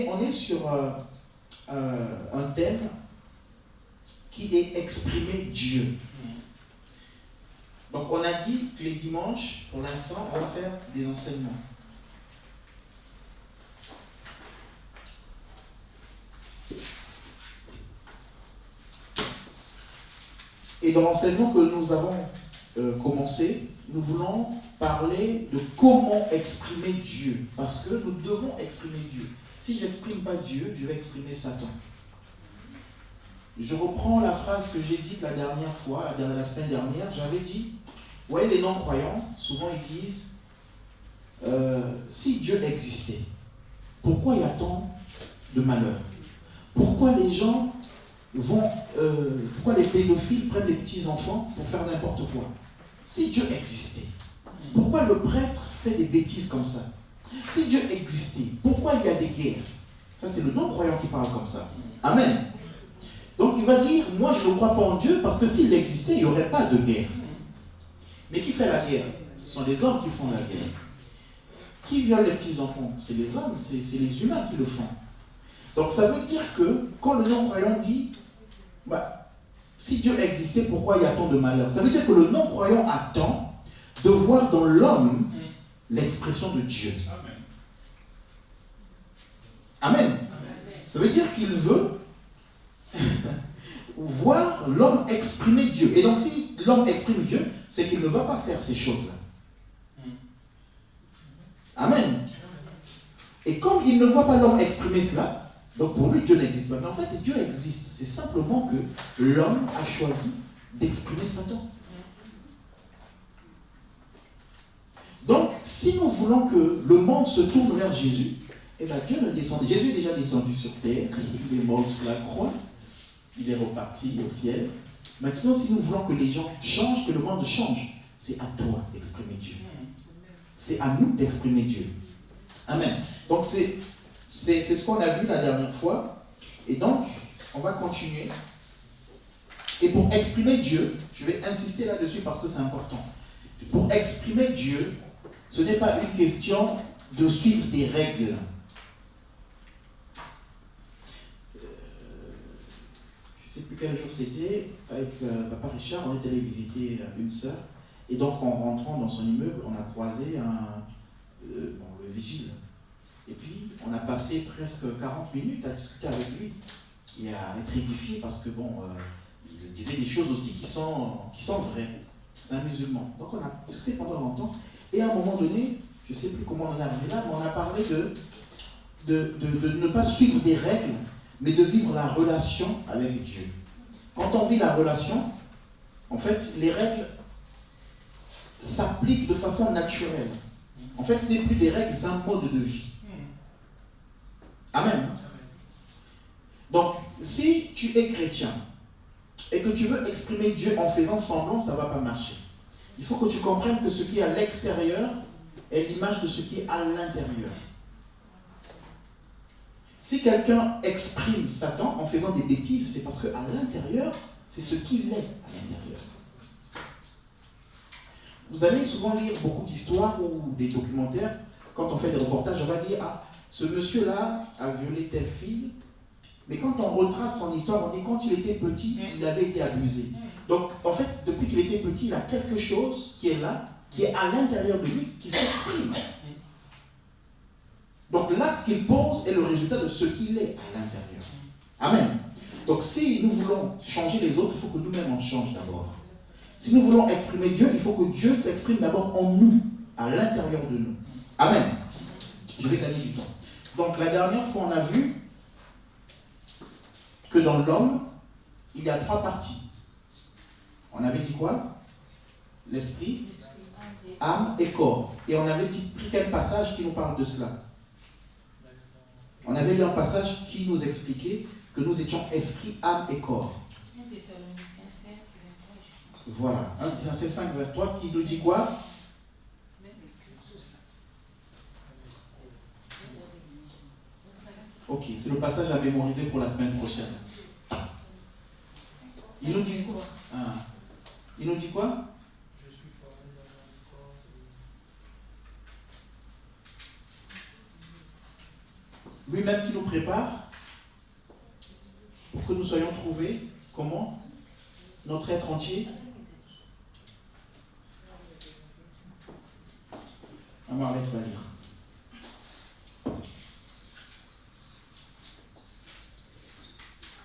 on est sur un thème qui est exprimer Dieu. Donc on a dit que les dimanches, pour l'instant, on va faire des enseignements. Et dans l'enseignement que nous avons commencé, nous voulons parler de comment exprimer Dieu. Parce que nous devons exprimer Dieu. Si je n'exprime pas Dieu, je vais exprimer Satan. Je reprends la phrase que j'ai dite la dernière fois, la semaine dernière. J'avais dit, vous voyez, les non-croyants, souvent ils disent, si Dieu existait, pourquoi y a tant de malheur? Pourquoi les gens pourquoi les pédophiles prennent des petits-enfants pour faire n'importe quoi? Si Dieu existait, pourquoi le prêtre fait des bêtises comme ça? Si Dieu existait, pourquoi il y a des guerres? Ça, c'est le non-croyant qui parle comme ça. Amen. Donc, il va dire, moi, je ne crois pas en Dieu, parce que s'il existait, il n'y aurait pas de guerre. Mais qui fait la guerre? Ce sont les hommes qui font la guerre. Qui viole les petits-enfants? C'est les hommes, c'est les humains qui le font. Donc, ça veut dire que, quand le non-croyant dit, si Dieu existait, pourquoi il y a tant de malheur? Ça veut dire que le non-croyant attend de voir dans l'homme l'expression de Dieu. Amen. Amen. Ça veut dire qu'il veut voir l'homme exprimer Dieu. Et donc, si l'homme exprime Dieu, c'est qu'il ne va pas faire ces choses-là. Amen. Et comme il ne voit pas l'homme exprimer cela, donc pour lui, Dieu n'existe pas. Mais en fait, Dieu existe. C'est simplement que l'homme a choisi d'exprimer Satan. Donc, si nous voulons que le monde se tourne vers Jésus, eh bien Dieu ne descend. Jésus est déjà descendu sur terre, il est mort sur la croix, il est reparti au ciel. Maintenant, si nous voulons que les gens changent, que le monde change, c'est à toi d'exprimer Dieu. C'est à nous d'exprimer Dieu. Amen. Donc, c'est ce qu'on a vu la dernière fois. Et donc, on va continuer. Et pour exprimer Dieu, je vais insister là-dessus parce que c'est important. Pour exprimer Dieu, ce n'est pas une question de suivre des règles. Je ne sais plus quel jour c'était, avec Papa Richard, on est allé visiter une sœur. Et donc, en rentrant dans son immeuble, on a croisé le vigile. Et puis, on a passé presque 40 minutes à discuter avec lui et à être édifié parce que, il disait des choses aussi qui sont vraies. C'est un musulman. Donc, on a discuté pendant longtemps. Et à un moment donné, je ne sais plus comment on est arrivé là, mais on a parlé de ne pas suivre des règles, mais de vivre la relation avec Dieu. Quand on vit la relation, en fait, les règles s'appliquent de façon naturelle. En fait, ce n'est plus des règles, c'est un mode de vie. Amen. Donc, si tu es chrétien et que tu veux exprimer Dieu en faisant semblant, ça ne va pas marcher. Il faut que tu comprennes que ce qui est à l'extérieur est l'image de ce qui est à l'intérieur. Si quelqu'un exprime Satan en faisant des bêtises, c'est parce qu'à l'intérieur, c'est ce qu'il est à l'intérieur. Vous allez souvent lire beaucoup d'histoires ou des documentaires. Quand on fait des reportages, on va dire ce monsieur-là a violé telle fille. Mais quand on retrace son histoire, on dit quand il était petit, il avait été abusé. Donc, en fait, depuis qu'il était petit, il a quelque chose qui est là, qui est à l'intérieur de lui, qui s'exprime. Donc, l'acte qu'il pose est le résultat de ce qu'il est à l'intérieur. Amen. Donc, si nous voulons changer les autres, il faut que nous-mêmes on change d'abord. Si nous voulons exprimer Dieu, il faut que Dieu s'exprime d'abord en nous, à l'intérieur de nous. Amen. Je vais gagner du temps. Donc, la dernière fois, on a vu que dans l'homme, il y a 3 parties. On avait dit quoi? L'esprit, âme et corps. Et on avait pris quel passage qui nous parle de cela? On avait lu un passage qui nous expliquait que nous étions esprit, âme et corps. Voilà, 1 Thessaloniciens 5, vers 3, qui nous dit quoi? Ok, c'est le passage à mémoriser pour la semaine prochaine. Il nous dit quoi? Il nous dit quoi? lui-même qui nous prépare pour que nous soyons trouvés, comment? Notre être entier. Mohamed va lire.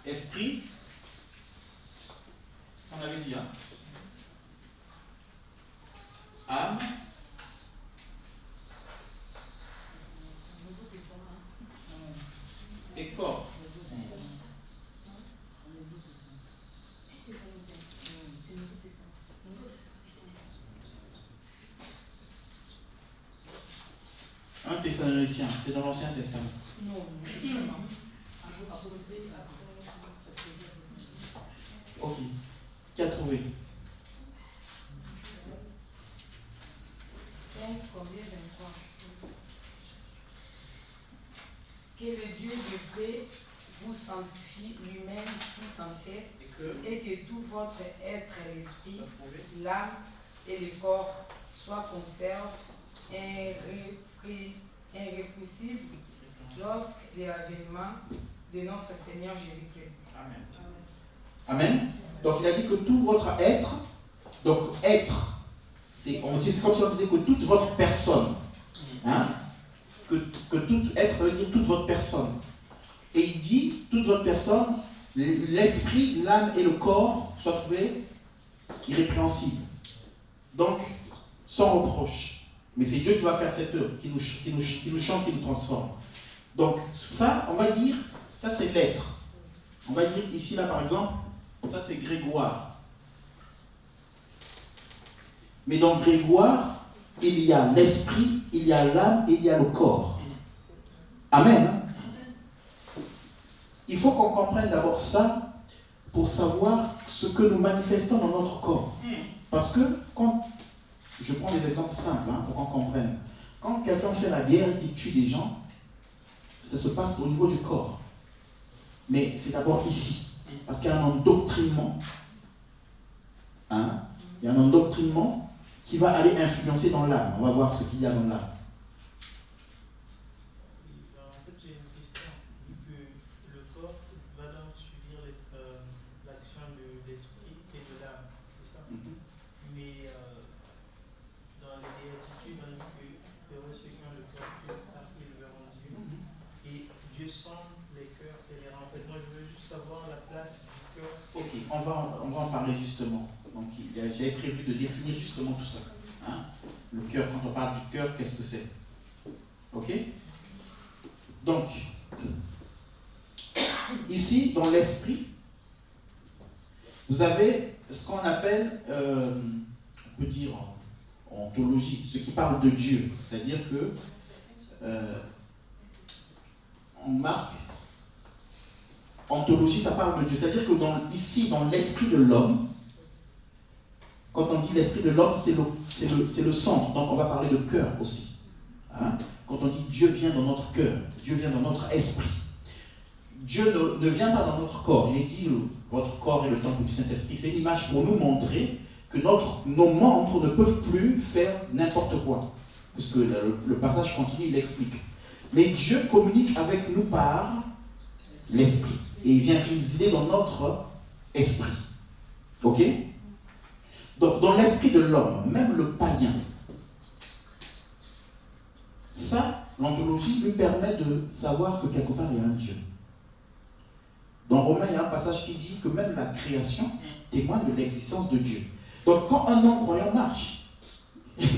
Esprit, on avait dit, hein? Âme, et corps. Un Thessaloniciens, c'est dans l'Ancien Testament. Ok. Qui a trouvé? 5, combien 23. Que le Dieu de paix vous sanctifie lui-même tout entier et que tout votre être, l'esprit, l'âme et le corps soient conservés irrépressibles lorsque l'avènement de notre Seigneur Jésus-Christ. Amen. Amen. Donc il a dit que tout votre être, donc être, c'est quand on disait que toute votre personne, hein, que tout être, ça veut dire toute votre personne. Et il dit, toute votre personne, l'esprit, l'âme et le corps soient trouvés irrépréhensibles. Donc, sans reproche. Mais c'est Dieu qui va faire cette œuvre, qui nous change, qui nous transforme. Donc, ça, on va dire, ça c'est l'être. On va dire ici, là, par exemple, ça c'est Grégoire. Mais dans Grégoire, il y a l'esprit, il y a l'âme et il y a le corps. Amen. Il faut qu'on comprenne d'abord ça pour savoir ce que nous manifestons dans notre corps. Parce que quand, je prends des exemples simples pour qu'on comprenne. Quand quelqu'un fait la guerre et qu'il tue des gens, ça se passe au niveau du corps. Mais c'est d'abord ici. Parce qu'il y a un endoctrinement. Il y a un endoctrinement qui va aller influencer dans l'âme. On va voir ce qu'il y a dans l'âme. En fait, j'ai une question. Que le corps va donc subir l'action de l'esprit et de l'âme, c'est ça? Mais dans les béatitudes, on dit que heureux ceux qui ont le cœur pur, car ils verront Dieu. Et Dieu sonde les cœurs et les rend. En fait, moi, je veux juste savoir la place du cœur. Ok, on va en parler justement. Donc, j'avais prévu de définir justement tout ça. Le cœur, quand on parle du cœur, qu'est-ce que c'est? Ok? Donc, ici, dans l'esprit, vous avez ce qu'on appelle, on peut dire en ontologie, ce qui parle de Dieu. C'est-à-dire que on marque ontologie, ça parle de Dieu. C'est-à-dire que ici, dans l'esprit de l'homme, quand on dit l'esprit de l'homme, c'est le centre. Donc on va parler de cœur aussi. Quand on dit Dieu vient dans notre cœur, Dieu vient dans notre esprit. Dieu ne vient pas dans notre corps. Il est dit, votre corps est le temple du Saint-Esprit. C'est une image pour nous montrer que nos membres ne peuvent plus faire n'importe quoi. Puisque le passage continue, il explique. Mais Dieu communique avec nous par l'esprit. Et il vient résider dans notre esprit. Ok? Donc, dans l'esprit de l'homme, même le païen, ça, l'ontologie lui permet de savoir que quelque part il y a un Dieu. Dans Romains, il y a un passage qui dit que même la création témoigne de l'existence de Dieu. Donc, quand un non-croyant marche,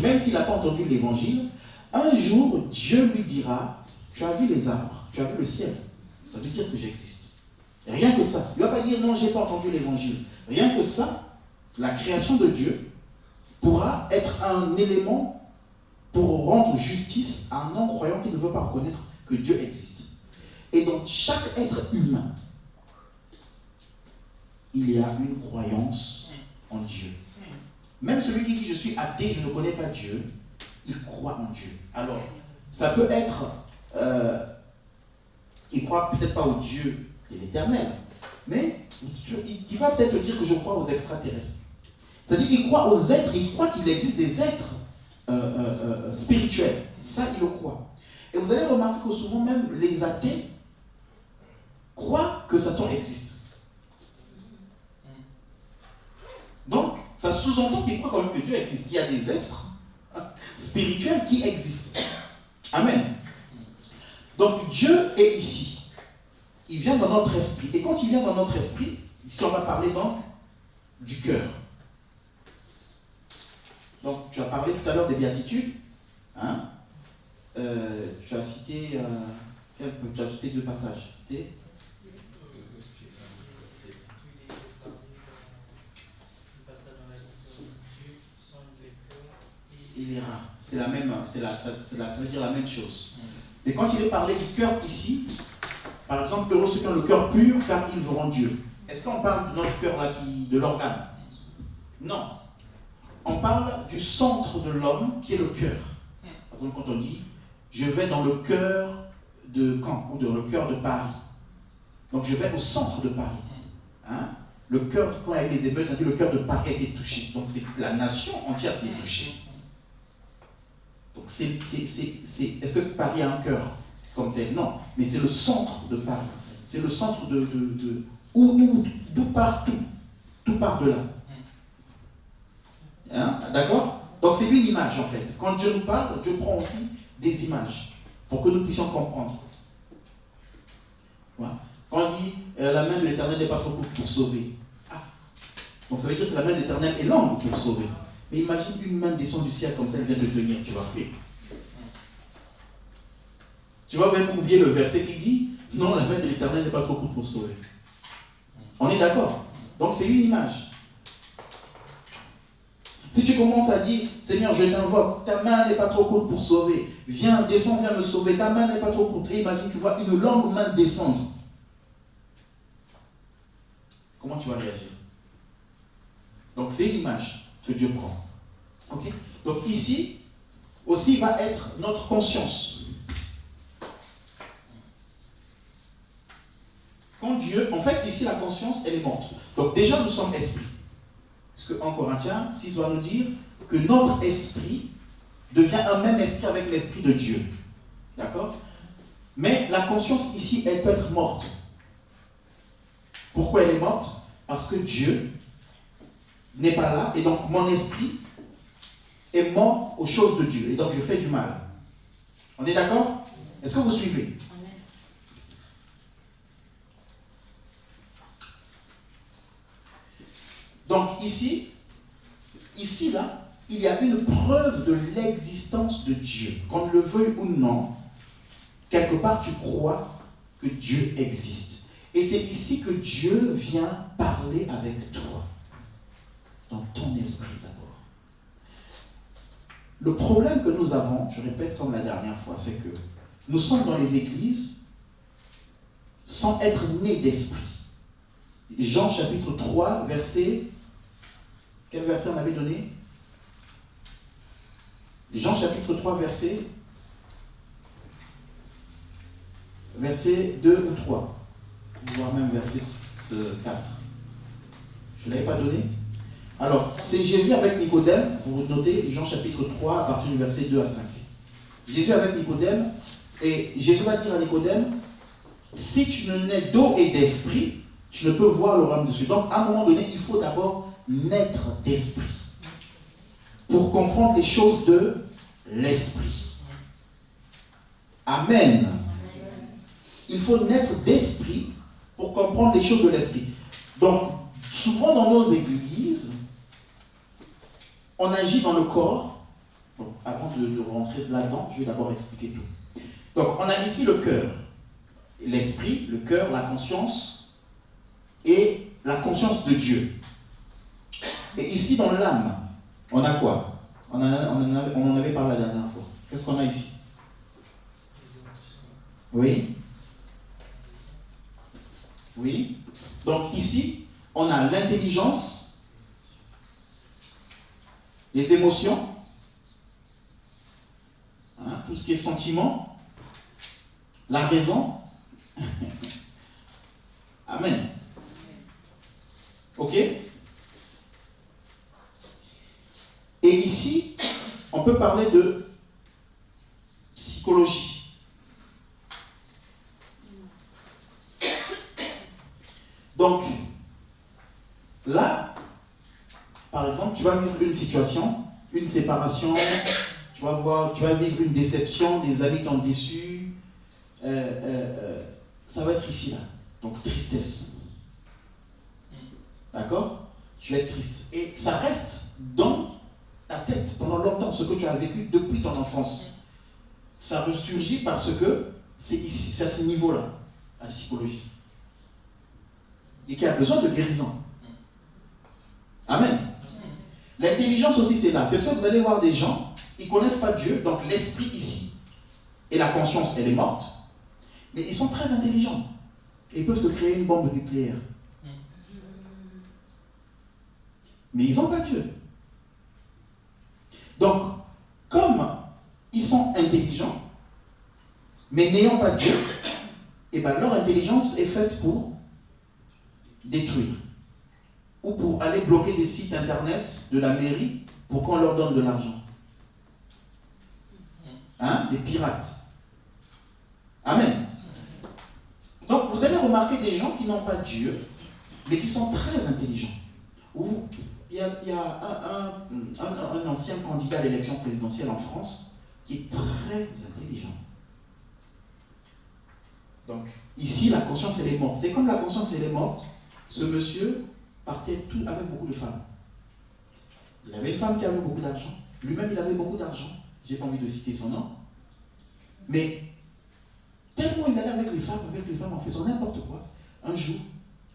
même s'il n'a pas entendu l'évangile, un jour, Dieu lui dira, tu as vu les arbres, tu as vu le ciel, ça veut dire que j'existe. Rien que ça. Il ne va pas dire, non, je n'ai pas entendu l'évangile. Rien que ça, la création de Dieu pourra être un élément pour rendre justice à un non-croyant qui ne veut pas reconnaître que Dieu existe. Et donc, chaque être humain, il y a une croyance en Dieu. Même celui qui dit je suis athée, je ne connais pas Dieu, il croit en Dieu. Alors, ça peut être, il ne croit peut-être pas au Dieu de l'éternel, mais il va peut-être dire que je crois aux extraterrestres. C'est-à-dire qu'il croit aux êtres, il croit qu'il existe des êtres spirituels. Ça, il le croit. Et vous allez remarquer que souvent même les athées croient que Satan existe. Donc, ça sous-entend qu'ils croient quand même que Dieu existe. Il y a des êtres spirituels qui existent. Amen. Donc, Dieu est ici. Il vient dans notre esprit. Et quand il vient dans notre esprit, ici on va parler donc du cœur. Donc, tu as parlé tout à l'heure des béatitudes. Hein? Tu as cité deux passages. C'était il ira. C'est la même, ça veut dire la même chose. Et quand il est parlé du cœur ici, par exemple, heureux ceux qui ont le cœur pur, car ils verront Dieu. Est-ce qu'on parle de notre cœur là, de l'organe? Non. On parle du centre de l'homme qui est le cœur. Par exemple, quand on dit je vais dans le cœur de Caen ou dans le cœur de Paris. Donc je vais au centre de Paris. Hein? Le cœur, quand il y a eu les émeutes, on dit le cœur de Paris a été touché. Donc c'est la nation entière qui est touchée. Donc est-ce que Paris a un cœur comme tel? Non, mais c'est le centre de Paris. C'est le centre d'où part tout. Tout part de là. Hein? D'accord? Donc c'est une image en fait. Quand Dieu nous parle, Dieu prend aussi des images pour que nous puissions comprendre. Voilà. Quand on dit la main de l'Éternel n'est pas trop courte pour sauver. Ah. Donc ça veut dire que la main de l'Éternel est longue pour sauver. Mais imagine une main descend du ciel comme ça, elle vient de tenir, tu vas faire. Tu vas même oublier le verset qui dit non, la main de l'Éternel n'est pas trop courte pour sauver. On est d'accord? Donc c'est une image. Si tu commences à dire Seigneur, je t'invoque, ta main n'est pas trop courte pour sauver, viens, descends, viens me sauver, ta main n'est pas trop courte. Et imagine, tu vois une longue main descendre. Comment tu vas réagir? Donc c'est une image que Dieu prend. Okay? Donc ici, aussi va être notre conscience. Quand Dieu, en fait ici la conscience, elle est morte. Donc déjà nous sommes esprits. Parce que en Corinthiens 6 va nous dire que notre esprit devient un même esprit avec l'esprit de Dieu. D'accord? Mais la conscience ici, elle peut être morte. Pourquoi elle est morte? Parce que Dieu n'est pas là, et donc mon esprit est mort aux choses de Dieu, et donc je fais du mal. On est d'accord? Est-ce que vous suivez? Donc ici, là, il y a une preuve de l'existence de Dieu. Qu'on le veuille ou non, quelque part tu crois que Dieu existe. Et c'est ici que Dieu vient parler avec toi. Dans ton esprit d'abord. Le problème que nous avons, je répète comme la dernière fois, c'est que nous sommes dans les églises sans être nés d'esprit. Jean chapitre 3, verset... Quel verset on avait donné? Jean chapitre 3, verset 2 ou 3. Voire même verset 4. Je ne l'avais pas donné? Alors, c'est Jésus avec Nicodème, vous notez Jean chapitre 3 à partir du verset 2 à 5. Jésus avec Nicodème, et Jésus va dire à Nicodème, si tu ne nais d'eau et d'esprit, tu ne peux voir le royaume de Dieu. Donc, à un moment donné, il faut d'abord naître d'esprit pour comprendre les choses de l'esprit. Amen. Il faut naître d'esprit pour comprendre les choses de l'esprit. Donc, souvent dans nos églises, on agit dans le corps. Bon, avant de rentrer là-dedans, je vais d'abord expliquer tout. Donc, on a ici le cœur, l'esprit, le cœur, la conscience et la conscience de Dieu. Et ici, dans l'âme, on a quoi? On en avait parlé la dernière fois. Qu'est-ce qu'on a ici? Oui? Oui? Donc ici, on a l'intelligence, les émotions, hein, tout ce qui est sentiment, la raison. Amen. Ok? Et ici, on peut parler de psychologie. Là, par exemple, tu vas vivre une situation, une séparation, tu vas vivre une déception, des amis t'ont déçu, ça va être ici, là. Donc, tristesse. D'accord? Tu vas être triste. Et ça reste dans ta tête pendant longtemps, ce que tu as vécu depuis ton enfance. Ça ressurgit parce que c'est ici, c'est à ce niveau-là, la psychologie. Et qui a besoin de guérison. Amen. L'intelligence aussi, c'est là. C'est pour ça que vous allez voir des gens, ils ne connaissent pas Dieu, donc l'esprit ici, et la conscience, elle est morte, mais ils sont très intelligents. Et ils peuvent te créer une bombe nucléaire. Mais ils n'ont pas Dieu. Donc, comme ils sont intelligents, mais n'ayant pas Dieu, et ben leur intelligence est faite pour détruire. Ou pour aller bloquer des sites internet de la mairie pour qu'on leur donne de l'argent. Hein? Des pirates. Amen. Donc vous allez remarquer des gens qui n'ont pas Dieu, mais qui sont très intelligents. Il y a un ancien candidat à l'élection présidentielle en France qui est très intelligent. Donc ici, la conscience, elle est morte. Et comme la conscience, elle est morte, ce monsieur partait tout avec beaucoup de femmes. Il avait une femme qui avait beaucoup d'argent. Lui-même, il avait beaucoup d'argent. Je n'ai pas envie de citer son nom. Mais tellement il allait avec les femmes en faisant n'importe quoi. Un jour,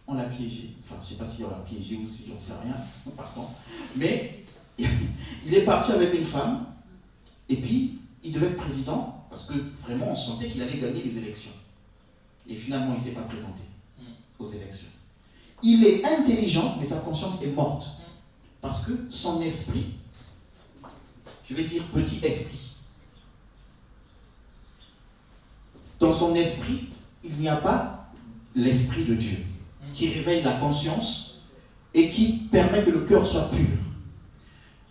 on l'a piégé. Enfin, je ne sais pas si on l'a piégé ou si j'en sais rien. Pardon. Mais il est parti avec une femme. Et puis, il devait être président parce que vraiment, on sentait qu'il allait gagner les élections. Et finalement, il ne s'est pas présenté aux élections. Il est intelligent, mais sa conscience est morte. Parce que son esprit, je vais dire petit esprit, dans son esprit, il n'y a pas l'esprit de Dieu qui réveille la conscience et qui permet que le cœur soit pur.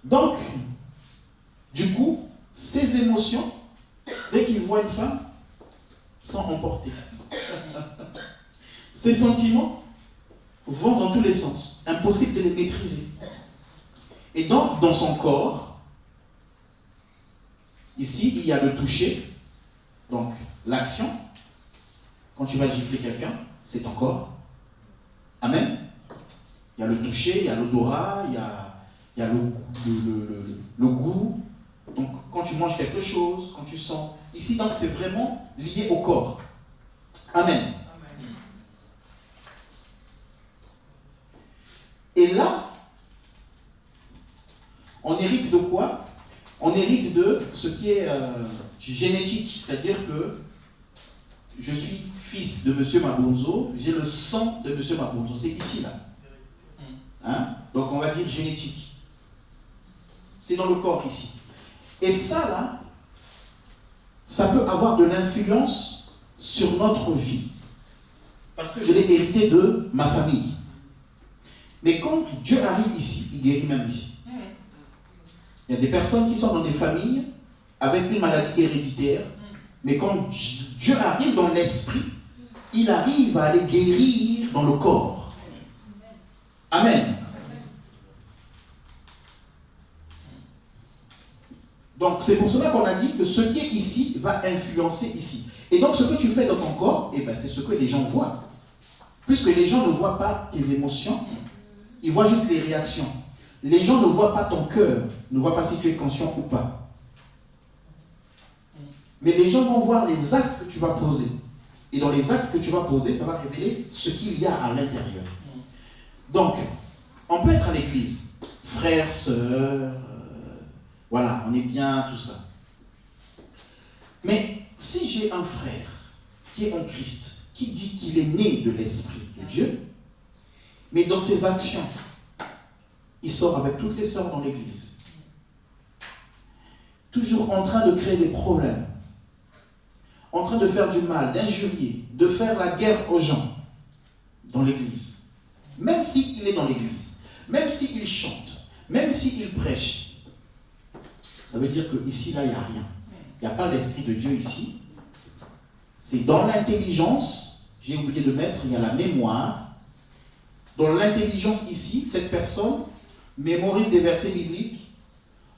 Donc, du coup, ses émotions, dès qu'il voit une femme, sont emportés. Ses sentiments vont dans tous les sens. Impossible de les maîtriser. Et donc, dans son corps, ici, il y a le toucher. Donc, l'action. Quand tu vas gifler quelqu'un, c'est ton corps. Amen. Il y a le toucher, il y a l'odorat, il y a le goût. Donc, quand tu manges quelque chose, quand tu sens. Ici, donc, c'est vraiment lié au corps. Amen. Et là, on hérite de quoi? On hérite de ce qui est génétique, c'est-à-dire que je suis fils de M. Mabonzo, j'ai le sang de M. Mabonzo, c'est ici là. Hein? Donc on va dire génétique. C'est dans le corps ici. Et ça là, ça peut avoir de l'influence sur notre vie. Parce que je l'ai hérité de ma famille. Mais quand Dieu arrive ici, il guérit même ici. Il y a des personnes qui sont dans des familles avec une maladie héréditaire, mais quand Dieu arrive dans l'esprit, il arrive à aller guérir dans le corps. Amen. Donc c'est pour cela qu'on a dit que ce qui est ici va influencer ici. Et donc ce que tu fais dans ton corps, eh ben, c'est ce que les gens voient. Puisque les gens ne voient pas tes émotions, ils voient juste les réactions. Les gens ne voient pas ton cœur, ne voient pas si tu es conscient ou pas. Mais les gens vont voir les actes que tu vas poser. Et dans les actes que tu vas poser, ça va révéler ce qu'il y a à l'intérieur. Donc, on peut être à l'église, frères, sœurs, voilà, on est bien, tout ça. Mais si j'ai un frère qui est en Christ, qui dit qu'il est né de l'Esprit de Dieu, mais dans ses actions, il sort avec toutes les sœurs dans l'église. Toujours en train de créer des problèmes. En train de faire du mal, d'injurier, de faire la guerre aux gens dans l'église. Même s'il est dans l'église, même s'il chante, même s'il prêche, ça veut dire qu'ici, là, il n'y a rien. Il n'y a pas l'Esprit de Dieu ici. C'est dans l'intelligence, j'ai oublié de mettre, il y a la mémoire, Dans l'intelligence ici, cette personne mémorise des versets bibliques,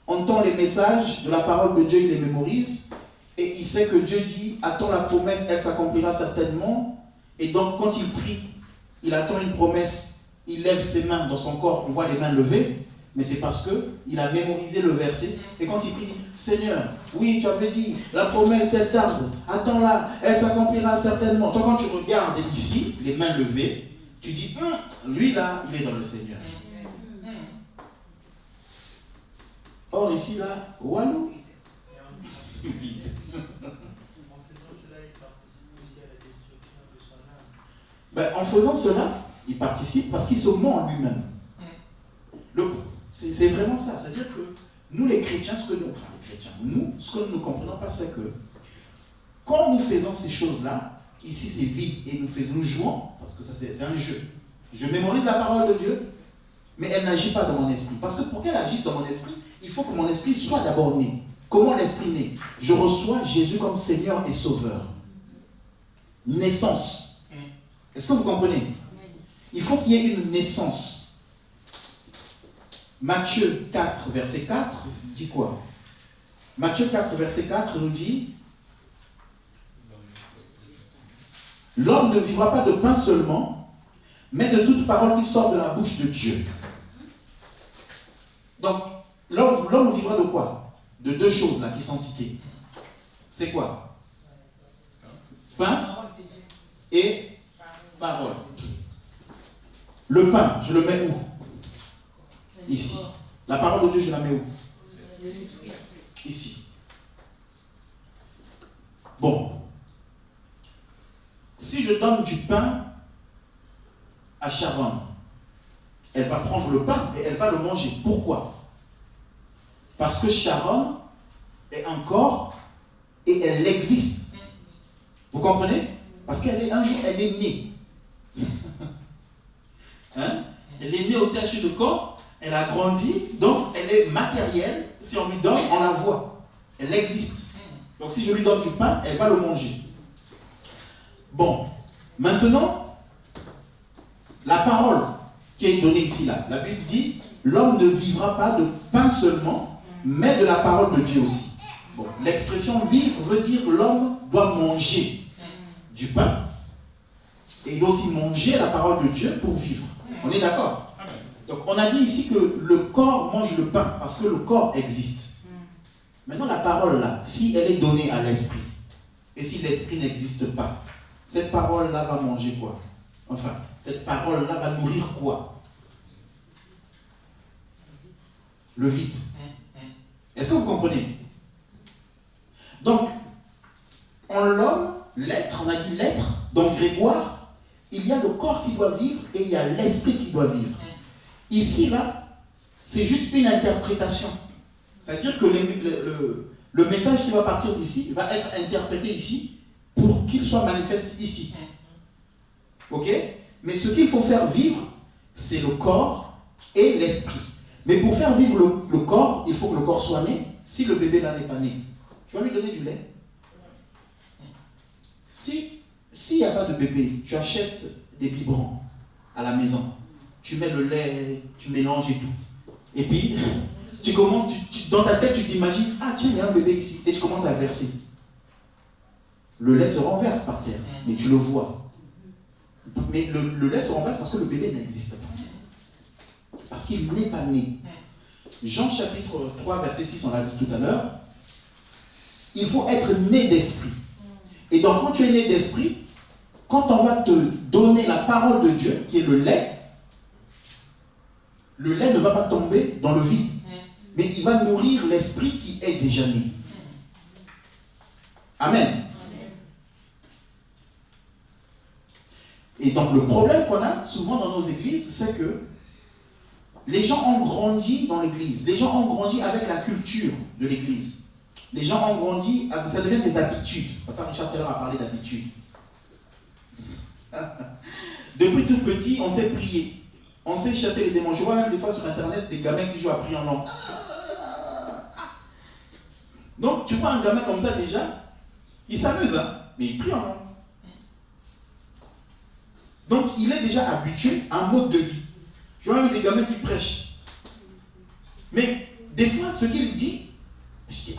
entend les messages de la parole de Dieu, il les mémorise, et il sait que Dieu dit, attends la promesse, elle s'accomplira certainement, et donc quand il prie, il attend une promesse, il lève ses mains dans son corps, on voit les mains levées, mais c'est parce qu'il a mémorisé le verset, et quand il prie, il dit, Seigneur, oui, tu avais dit, la promesse, elle tarde, attends-la, elle s'accomplira certainement. Toi, quand tu regardes ici, les mains levées, tu dis, lui là, il est dans le Seigneur. Or ici là, walou. Vite. En faisant cela, il participe parce qu'il se ment en lui-même. C'est vraiment ça. C'est-à-dire que nous les chrétiens, ce que nous comprenons pas, c'est que quand nous faisons ces choses-là, ici c'est vide et nous jouons, parce que ça c'est un jeu. Je mémorise la parole de Dieu, mais elle n'agit pas dans mon esprit. Parce que pour qu'elle agisse dans mon esprit, il faut que mon esprit soit d'abord né. Comment l'esprit naît? Je reçois Jésus comme Seigneur et Sauveur. Naissance. Est-ce que vous comprenez? Il faut qu'il y ait une naissance. Matthieu 4, verset 4, dit quoi? Matthieu 4, verset 4 nous dit: l'homme ne vivra pas de pain seulement, mais de toute parole qui sort de la bouche de Dieu. Donc, l'homme vivra de quoi? De deux choses là qui sont citées. C'est quoi? Pain et parole. Le pain, je le mets où? Ici. La parole de Dieu, je la mets où? Ici. Bon. Si je donne du pain à Sharon, elle va prendre le pain et elle va le manger. Pourquoi? Parce que Sharon est un corps et elle existe. Vous comprenez? Parce un jour, elle est née. Hein? Elle est née au CHU de Caen, elle a grandi, donc elle est matérielle. Si on lui donne, on la voit. Elle existe. Donc si je lui donne du pain, elle va le manger. Bon, maintenant, la parole qui est donnée ici, là, la Bible dit, l'homme ne vivra pas de pain seulement, mais de la parole de Dieu aussi. Bon, l'expression vivre veut dire l'homme doit manger du pain et il doit aussi manger la parole de Dieu pour vivre. On est d'accord? Donc on a dit ici que le corps mange le pain parce que le corps existe. Maintenant la parole là, si elle est donnée à l'esprit et si l'esprit n'existe pas, cette parole là va manger quoi? Enfin, cette parole là va nourrir quoi? Le vide. Est-ce que vous comprenez? Donc, en l'homme, l'être, on a dit l'être, dans Grégoire, il y a le corps qui doit vivre et il y a l'esprit qui doit vivre. Ici, là, c'est juste une interprétation. C'est-à-dire que le message qui va partir d'ici va être interprété ici pour qu'il soit manifeste ici. Ok? Mais ce qu'il faut faire vivre, c'est le corps et l'esprit. Mais pour faire vivre le corps, il faut que le corps soit né. Si le bébé là n'est pas né, tu vas lui donner du lait. S'il n'y a pas de bébé, tu achètes des biberons à la maison. Tu mets le lait, tu mélanges et tout. Et puis, tu commences, dans ta tête, tu t'imagines, ah tiens, il y a un bébé ici. Et tu commences à verser. Le lait se renverse par terre, mais tu le vois. Mais le lait se renverse parce que le bébé n'existe pas. Parce qu'il n'est pas né. Jean chapitre 3, verset 6, on l'a dit tout à l'heure. Il faut être né d'esprit. Et donc, quand tu es né d'esprit, quand on va te donner la parole de Dieu, qui est le lait ne va pas tomber dans le vide. Mais il va nourrir l'esprit qui est déjà né. Amen. Et donc, le problème qu'on a souvent dans nos églises, c'est que les gens ont grandi dans l'église. Les gens ont grandi avec la culture de l'église. Les gens ont grandi, ça devient des habitudes. Papa Richard Taylor a parlé d'habitudes. Depuis tout petit, on sait prier. On sait chasser les démons. Je vois même des fois sur internet des gamins qui jouent à prier en langue. Donc, tu vois un gamin comme ça déjà, il s'amuse, hein, mais il prie en langue. Donc, il est déjà habitué à un mode de vie. Je vois des gamins qui prêchent. Mais, des fois, ce qu'il dit, je dis,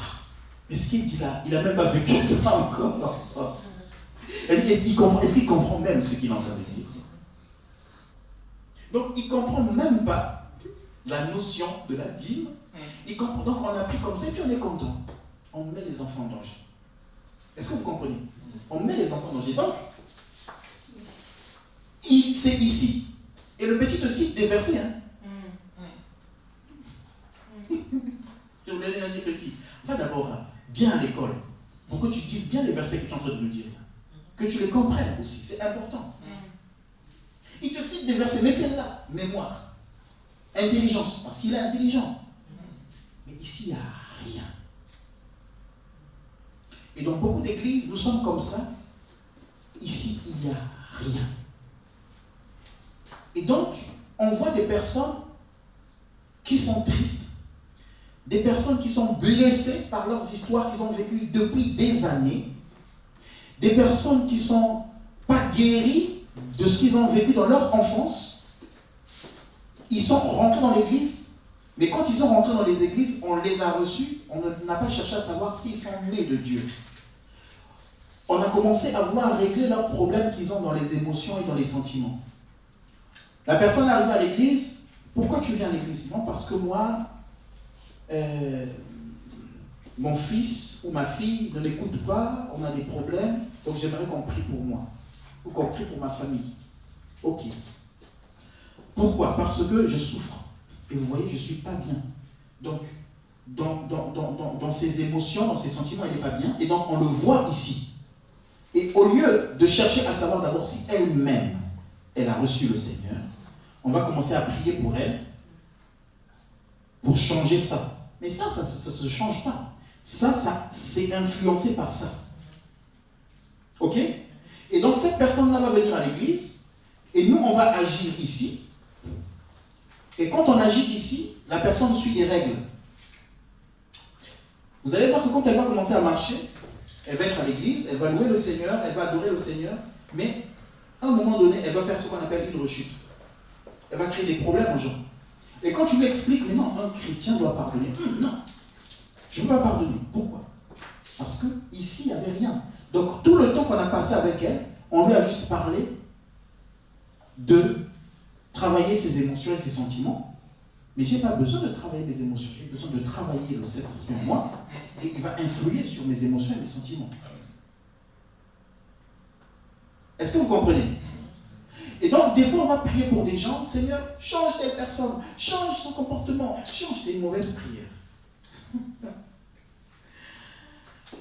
mais ce qu'il dit là, il n'a même pas vécu ça encore. Est-ce qu'il comprend même ce qu'il est en train de dire? Donc, il ne comprend même pas la notion de la dîme. Il comprend, donc, on a pris comme ça et puis on est content. On met les enfants en danger. Est-ce que vous comprenez? On met les enfants en danger. Donc, c'est ici. Et le petit aussi des versets. Je vous donne un petit. Va d'abord bien à l'école. Pour que tu dises bien les versets que tu es en train de nous dire. Que tu les comprennes aussi. C'est important. Il te cite des versets, mais c'est là, mémoire, intelligence, parce qu'il est intelligent. Mais ici, il n'y a rien. Et dans beaucoup d'églises, nous sommes comme ça. Ici, il n'y a rien. Et donc, on voit des personnes qui sont tristes, des personnes qui sont blessées par leurs histoires qu'ils ont vécues depuis des années, des personnes qui ne sont pas guéries de ce qu'ils ont vécu dans leur enfance. Ils sont rentrés dans l'église, mais quand ils sont rentrés dans les églises, on les a reçus, on n'a pas cherché à savoir s'ils sont nés de Dieu. On a commencé à vouloir régler leurs problèmes qu'ils ont dans les émotions et dans les sentiments. La personne arrive à l'église, pourquoi tu viens à l'église? Non, parce que moi, mon fils ou ma fille ne m'écoute pas, on a des problèmes, donc j'aimerais qu'on prie pour moi, ou qu'on prie pour ma famille. Ok. Pourquoi? Parce que je souffre. Et vous voyez, je ne suis pas bien. Donc, dans ses émotions, dans ses sentiments, il n'est pas bien. Et donc, on le voit ici. Et au lieu de chercher à savoir d'abord si elle-même, elle a reçu le Seigneur, on va commencer à prier pour elle, pour changer ça. Mais ça ne se change pas. Ça, c'est influencé par ça. Ok? Et donc, cette personne-là va venir à l'église, et nous, on va agir ici. Et quand on agit ici, la personne suit les règles. Vous allez voir que quand elle va commencer à marcher, elle va être à l'église, elle va louer le Seigneur, elle va adorer le Seigneur, mais à un moment donné, elle va faire ce qu'on appelle une rechute. Elle va créer des problèmes aux gens. Et quand tu lui expliques, mais non, un chrétien doit pardonner. Non, je ne veux pas pardonner. Pourquoi? Parce qu'ici, il n'y avait rien. Donc, tout le temps qu'on a passé avec elle, on lui a juste parlé de travailler ses émotions et ses sentiments. Mais je n'ai pas besoin de travailler mes émotions, j'ai besoin de travailler le Saint-Esprit en moi, et il va influer sur mes émotions et mes sentiments. Est-ce que vous comprenez? Et donc, des fois, on va prier pour des gens, Seigneur, change telle personne, change son comportement, change, c'est une mauvaise prière.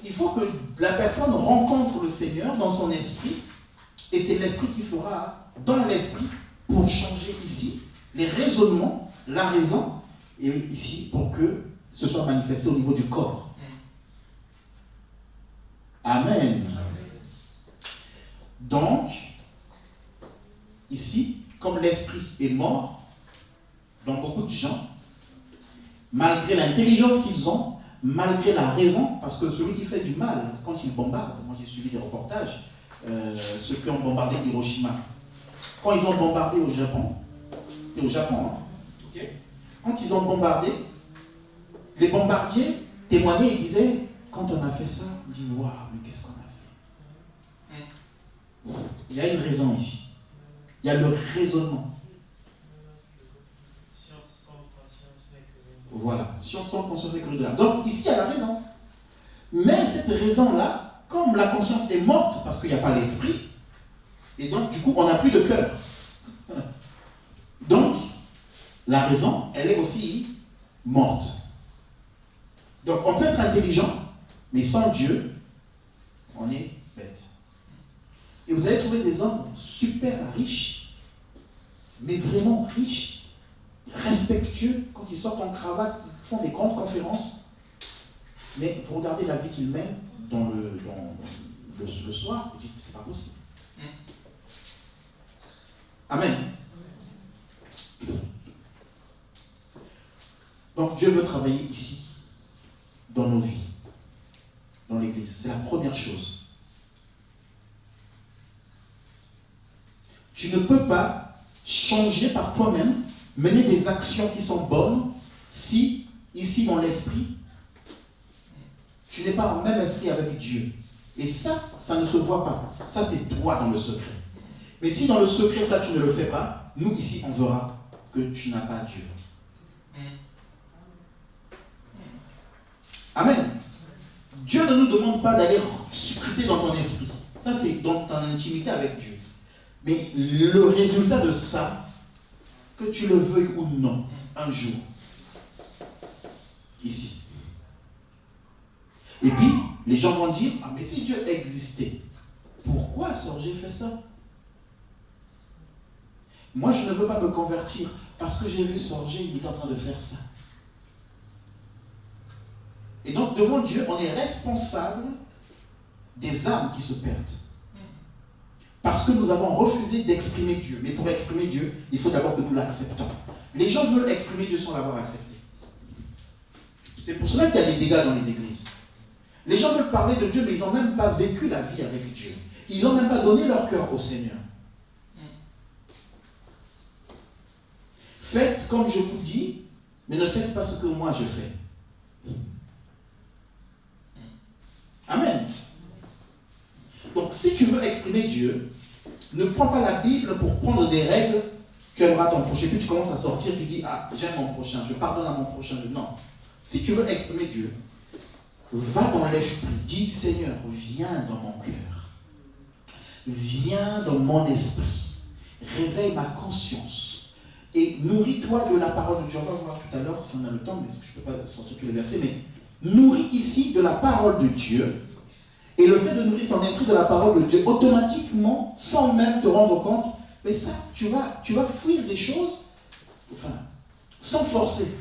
Il faut que la personne rencontre le Seigneur dans son esprit, et c'est l'esprit qui fera dans l'esprit pour changer ici les raisonnements, la raison, et ici pour que ce soit manifesté au niveau du corps. Amen. Donc, ici, comme l'esprit est mort, dans beaucoup de gens, malgré l'intelligence qu'ils ont, malgré la raison, parce que celui qui fait du mal, quand il bombarde, moi j'ai suivi des reportages, ceux qui ont bombardé Hiroshima, quand ils ont bombardé au Japon, c'était au Japon, hein? Okay. Quand ils ont bombardé, les bombardiers témoignaient et disaient, quand on a fait ça, on dit, waouh, mais qu'est-ce qu'on a fait? Il y a une raison ici. Il y a le raisonnement. Voilà, science sans conscience n'est que de l'âme. Donc ici, il y a la raison. Mais cette raison-là, comme la conscience est morte, parce qu'il n'y a pas l'esprit, et donc du coup, on n'a plus de cœur. Donc, la raison, elle est aussi morte. Donc, on peut être intelligent, mais sans Dieu, on est bête. Et vous allez trouver des hommes super riches, mais vraiment riches, respectueux, quand ils sortent en cravate, ils font des grandes conférences. Mais vous regardez la vie qu'ils mènent le soir, vous dites que c'est pas possible. Amen. Donc Dieu veut travailler ici, dans nos vies, dans l'Église. C'est la première chose. Tu ne peux pas changer par toi-même, mener des actions qui sont bonnes, si, ici dans l'esprit, tu n'es pas en même esprit avec Dieu. Et ça ne se voit pas. Ça, c'est toi dans le secret. Mais si dans le secret, ça, tu ne le fais pas, nous, ici, on verra que tu n'as pas Dieu. Amen. Dieu ne nous demande pas d'aller scruter dans ton esprit. Ça, c'est dans ton intimité avec Dieu. Mais le résultat de ça, que tu le veuilles ou non, un jour, ici. Et puis, les gens vont dire, ah mais si Dieu existait, pourquoi Sorgé fait ça? Moi, je ne veux pas me convertir parce que j'ai vu Sorgé, il est en train de faire ça. Et donc, devant Dieu, on est responsable des âmes qui se perdent. Parce que nous avons refusé d'exprimer Dieu. Mais pour exprimer Dieu, il faut d'abord que nous l'acceptons. Les gens veulent exprimer Dieu sans l'avoir accepté. C'est pour cela qu'il y a des dégâts dans les églises. Les gens veulent parler de Dieu, mais ils n'ont même pas vécu la vie avec Dieu. Ils n'ont même pas donné leur cœur au Seigneur. Faites comme je vous dis, mais ne faites pas ce que moi je fais. Amen. Donc si tu veux exprimer Dieu, ne prends pas la Bible pour prendre des règles. Tu aimeras ton prochain, puis tu commences à sortir, tu dis, ah, j'aime mon prochain, je pardonne à mon prochain. Non. Si tu veux exprimer Dieu, va dans l'esprit, dis, Seigneur, viens dans mon cœur. Viens dans mon esprit. Réveille ma conscience. Et nourris-toi de la parole de Dieu. On va voir tout à l'heure si on a le temps, mais je ne peux pas sortir tous les versets, mais nourris ici de la parole de Dieu. Et le fait de nourrir ton esprit de la parole de Dieu, automatiquement, sans même te rendre compte, mais ça, tu vas fuir des choses, enfin, sans forcer.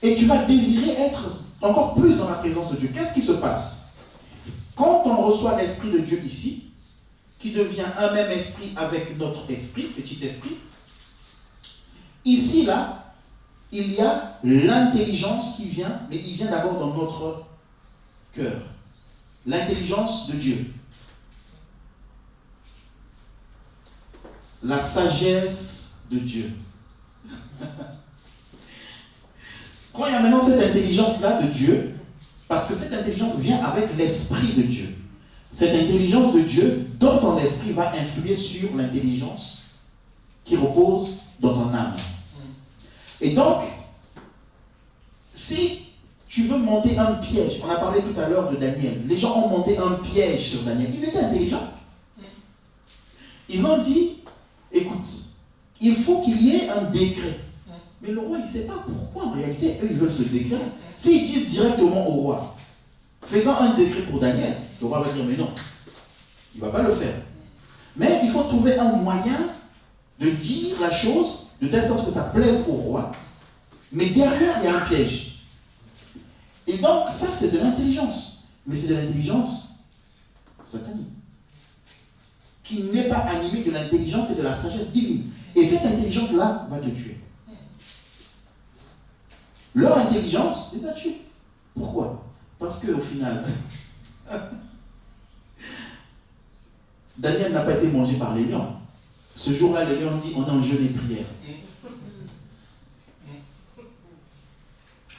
Et tu vas désirer être encore plus dans la présence de Dieu. Qu'est-ce qui se passe? Quand on reçoit l'Esprit de Dieu ici, qui devient un même esprit avec notre esprit, petit esprit, ici, là, il y a l'intelligence qui vient, mais il vient d'abord dans notre cœur. L'intelligence de Dieu. La sagesse de Dieu. Quand il y a maintenant cette intelligence-là de Dieu, parce que cette intelligence vient avec l'esprit de Dieu. Cette intelligence de Dieu, dans ton esprit, va influer sur l'intelligence qui repose dans ton âme. Et donc, si tu veux monter un piège, on a parlé tout à l'heure de Daniel, les gens ont monté un piège sur Daniel, ils étaient intelligents. Ils ont dit, écoute, il faut qu'il y ait un décret. Mais le roi, il ne sait pas pourquoi, en réalité, eux, ils veulent ce décret. S'ils disent directement au roi, faisant un décret pour Daniel, le roi va dire, mais non, il ne va pas le faire. Mais il faut trouver un moyen de dire la chose de telle sorte que ça plaise au roi, mais derrière, il y a un piège. Et donc, ça, c'est de l'intelligence. Mais c'est de l'intelligence satanique, qui n'est pas animée de l'intelligence et de la sagesse divine. Et cette intelligence-là va te tuer. Leur intelligence les a tués. Pourquoi? Parce qu'au final, Daniel n'a pas été mangé par les lions. Ce jour-là, les lions dit, on est en jeûne et prière.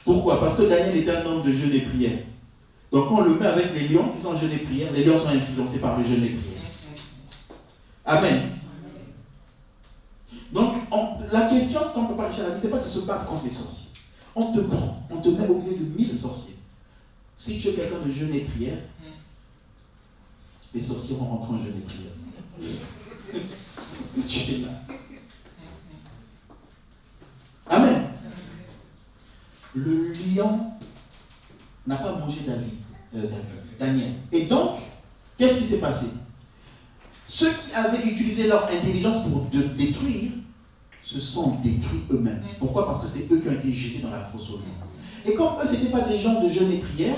Pourquoi? Parce que Daniel était un homme de jeûne et prière. Donc on le met avec les lions qui sont en jeûne et prière, les lions sont influencés par le jeûne et prière. Amen. Donc la question, c'est qu'on ne peut pas réussir à la vie, c'est pas de se battre contre les sorciers. On te prend, on te met au milieu de 1000 sorciers. Si tu es quelqu'un de jeûne et prière, les sorciers vont rentrer en jeûne et prière. Parce que tu es là. Amen. Le lion n'a pas mangé Daniel. Et donc, qu'est-ce qui s'est passé? Ceux qui avaient utilisé leur intelligence pour détruire se sont détruits eux-mêmes. Pourquoi? Parce que c'est eux qui ont été jetés dans la fosse aux lions. Et comme eux, ce n'étaient pas des gens de jeûne et prière,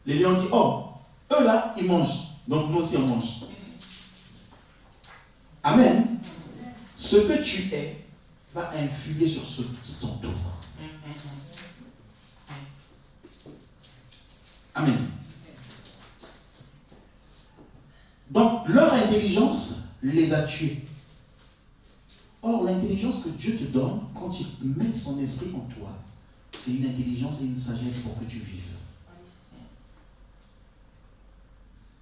les lions disent, oh, eux là, ils mangent. Donc nous aussi, on mange. Amen. Ce que tu es va influer sur ceux qui t'entourent. Amen. l'intelligence les a tués. Or, l'intelligence que Dieu te donne, quand il met son esprit en toi, c'est une intelligence et une sagesse pour que tu vives.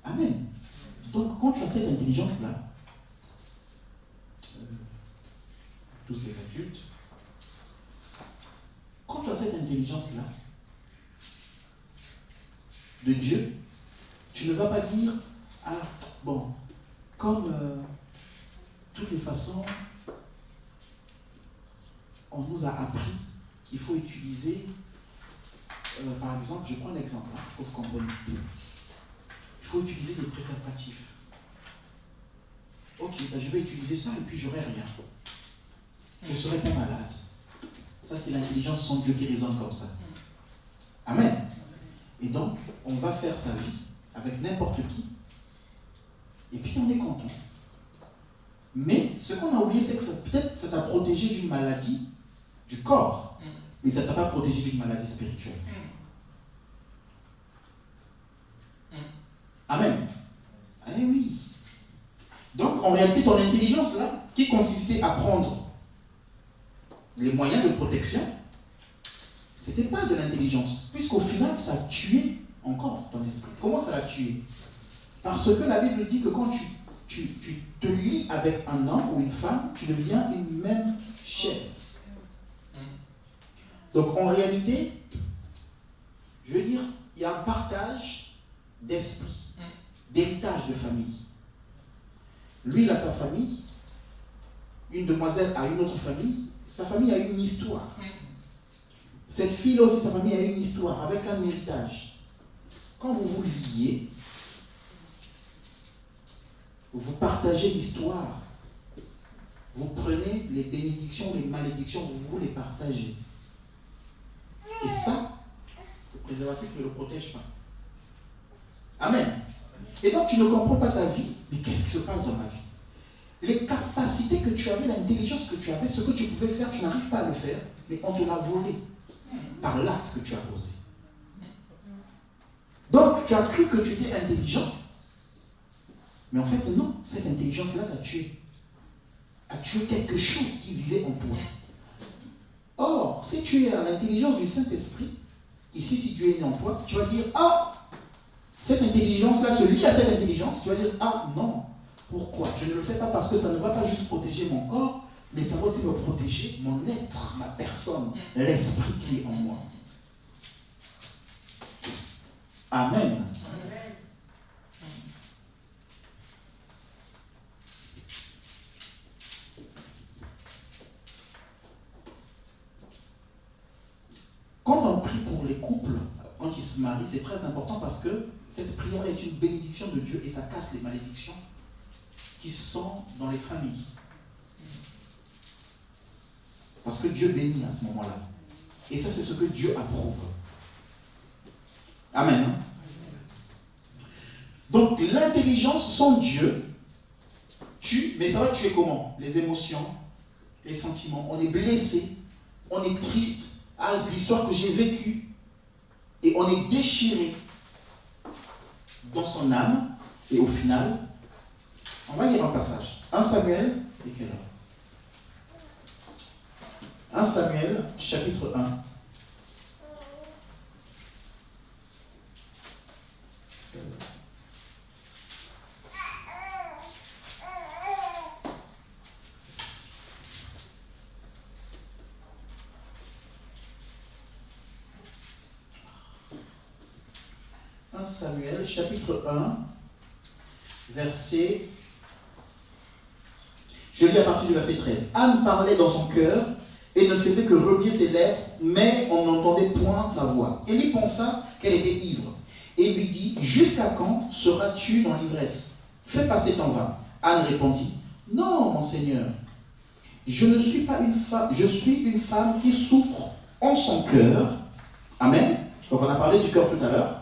Amen. Donc, quand tu as cette intelligence-là, tous ces adultes, quand tu as cette intelligence-là, de Dieu, tu ne vas pas dire, ah, bon, comme toutes les façons, on nous a appris qu'il faut utiliser, par exemple, je prends un exemple, hein, pour que vous compreniez. Il faut utiliser des préservatifs. Ok, ben je vais utiliser ça et puis j'aurai rien. Je ne serai pas malade. Ça, c'est l'intelligence sans Dieu qui résonne comme ça. Amen. Et donc, on va faire sa vie avec n'importe qui. Et puis, on est content. Mais ce qu'on a oublié, c'est que peut-être ça t'a protégé d'une maladie du corps, mais ça ne t'a pas protégé d'une maladie spirituelle. Amen. Eh oui. Donc, en réalité, ton intelligence, là, qui consistait à prendre les moyens de protection, ce n'était pas de l'intelligence, puisqu'au final, ça a tué encore ton esprit. Comment ça l'a tué? Parce que la Bible dit que quand tu te lis avec un homme ou une femme, tu deviens une même chair. Donc, en réalité, je veux dire, il y a un partage d'esprit, d'héritage de famille. Lui, il a sa famille, une demoiselle a une autre famille, sa famille a une histoire. Cette fille aussi, sa famille a une histoire avec un héritage. Quand vous vous liez, vous partagez l'histoire. Vous prenez les bénédictions, les malédictions, vous les partagez. Et ça, le préservatif ne le protège pas. Amen. Et donc tu ne comprends pas ta vie, mais qu'est-ce qui se passe dans ma vie? Les capacités que tu avais, l'intelligence que tu avais, ce que tu pouvais faire, tu n'arrives pas à le faire, mais on te l'a volé par l'acte que tu as posé. Donc tu as cru que tu étais intelligent, mais en fait non, cette intelligence-là t'a tué. A tué quelque chose qui vivait en toi. Or, si tu es à l'intelligence du Saint-Esprit, ici si Dieu est né en toi, tu vas dire, ah, cette intelligence-là se lie à cette intelligence, tu vas dire, ah non, pourquoi? Je ne le fais pas parce que ça ne va pas juste protéger mon corps, mais ça va aussi me protéger mon être, ma personne, l'esprit qui est en moi. Amen. Quand on prie pour les couples, quand ils se marient, c'est très important parce que cette prière est une bénédiction de Dieu et ça casse les malédictions qui sont dans les familles. Parce que Dieu bénit à ce moment-là. Et ça, c'est ce que Dieu approuve. Amen. Donc, l'intelligence sans Dieu tue, mais ça va tuer comment? Les émotions, les sentiments. On est blessé, on est triste. Ah, l'histoire que j'ai vécue, et on est déchiré dans son âme, et au final, on va lire un passage. 1 Samuel, et quelle heure? 1 Samuel, chapitre 1. Samuel, chapitre 1, verset... Je lis à partir du verset 13. Anne parlait dans son cœur et ne faisait que remuer ses lèvres, mais on n'entendait point sa voix. Élie pensa qu'elle était ivre et lui dit, jusqu'à quand seras-tu dans l'ivresse? Fais passer ton vin. Anne répondit, non, mon Seigneur, je ne suis pas une femme, je suis une femme qui souffre en son cœur. Amen. Donc on a parlé du cœur tout à l'heure.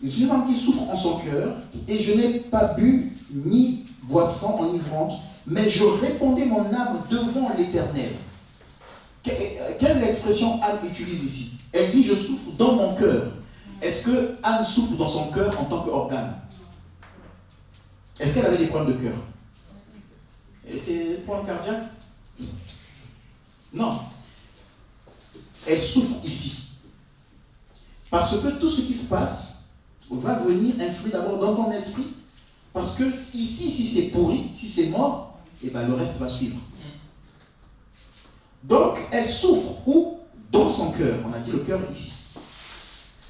Je suis une femme qui souffre en son cœur, et je n'ai pas bu ni boisson enivrante, mais je répandais mon âme devant l'Éternel. Quelle expression Anne utilise ici? Elle dit, je souffre dans mon cœur. Est-ce que Anne souffre dans son cœur en tant qu'organe? Est-ce qu'elle avait des problèmes de cœur? Elle était des problèmes cardiaques? Non. Elle souffre ici. Parce que tout ce qui se passe va venir influer d'abord dans ton esprit. Parce que ici, si c'est pourri, si c'est mort, et ben le reste va suivre. Donc, elle souffre où? Dans son cœur. On a dit le cœur ici.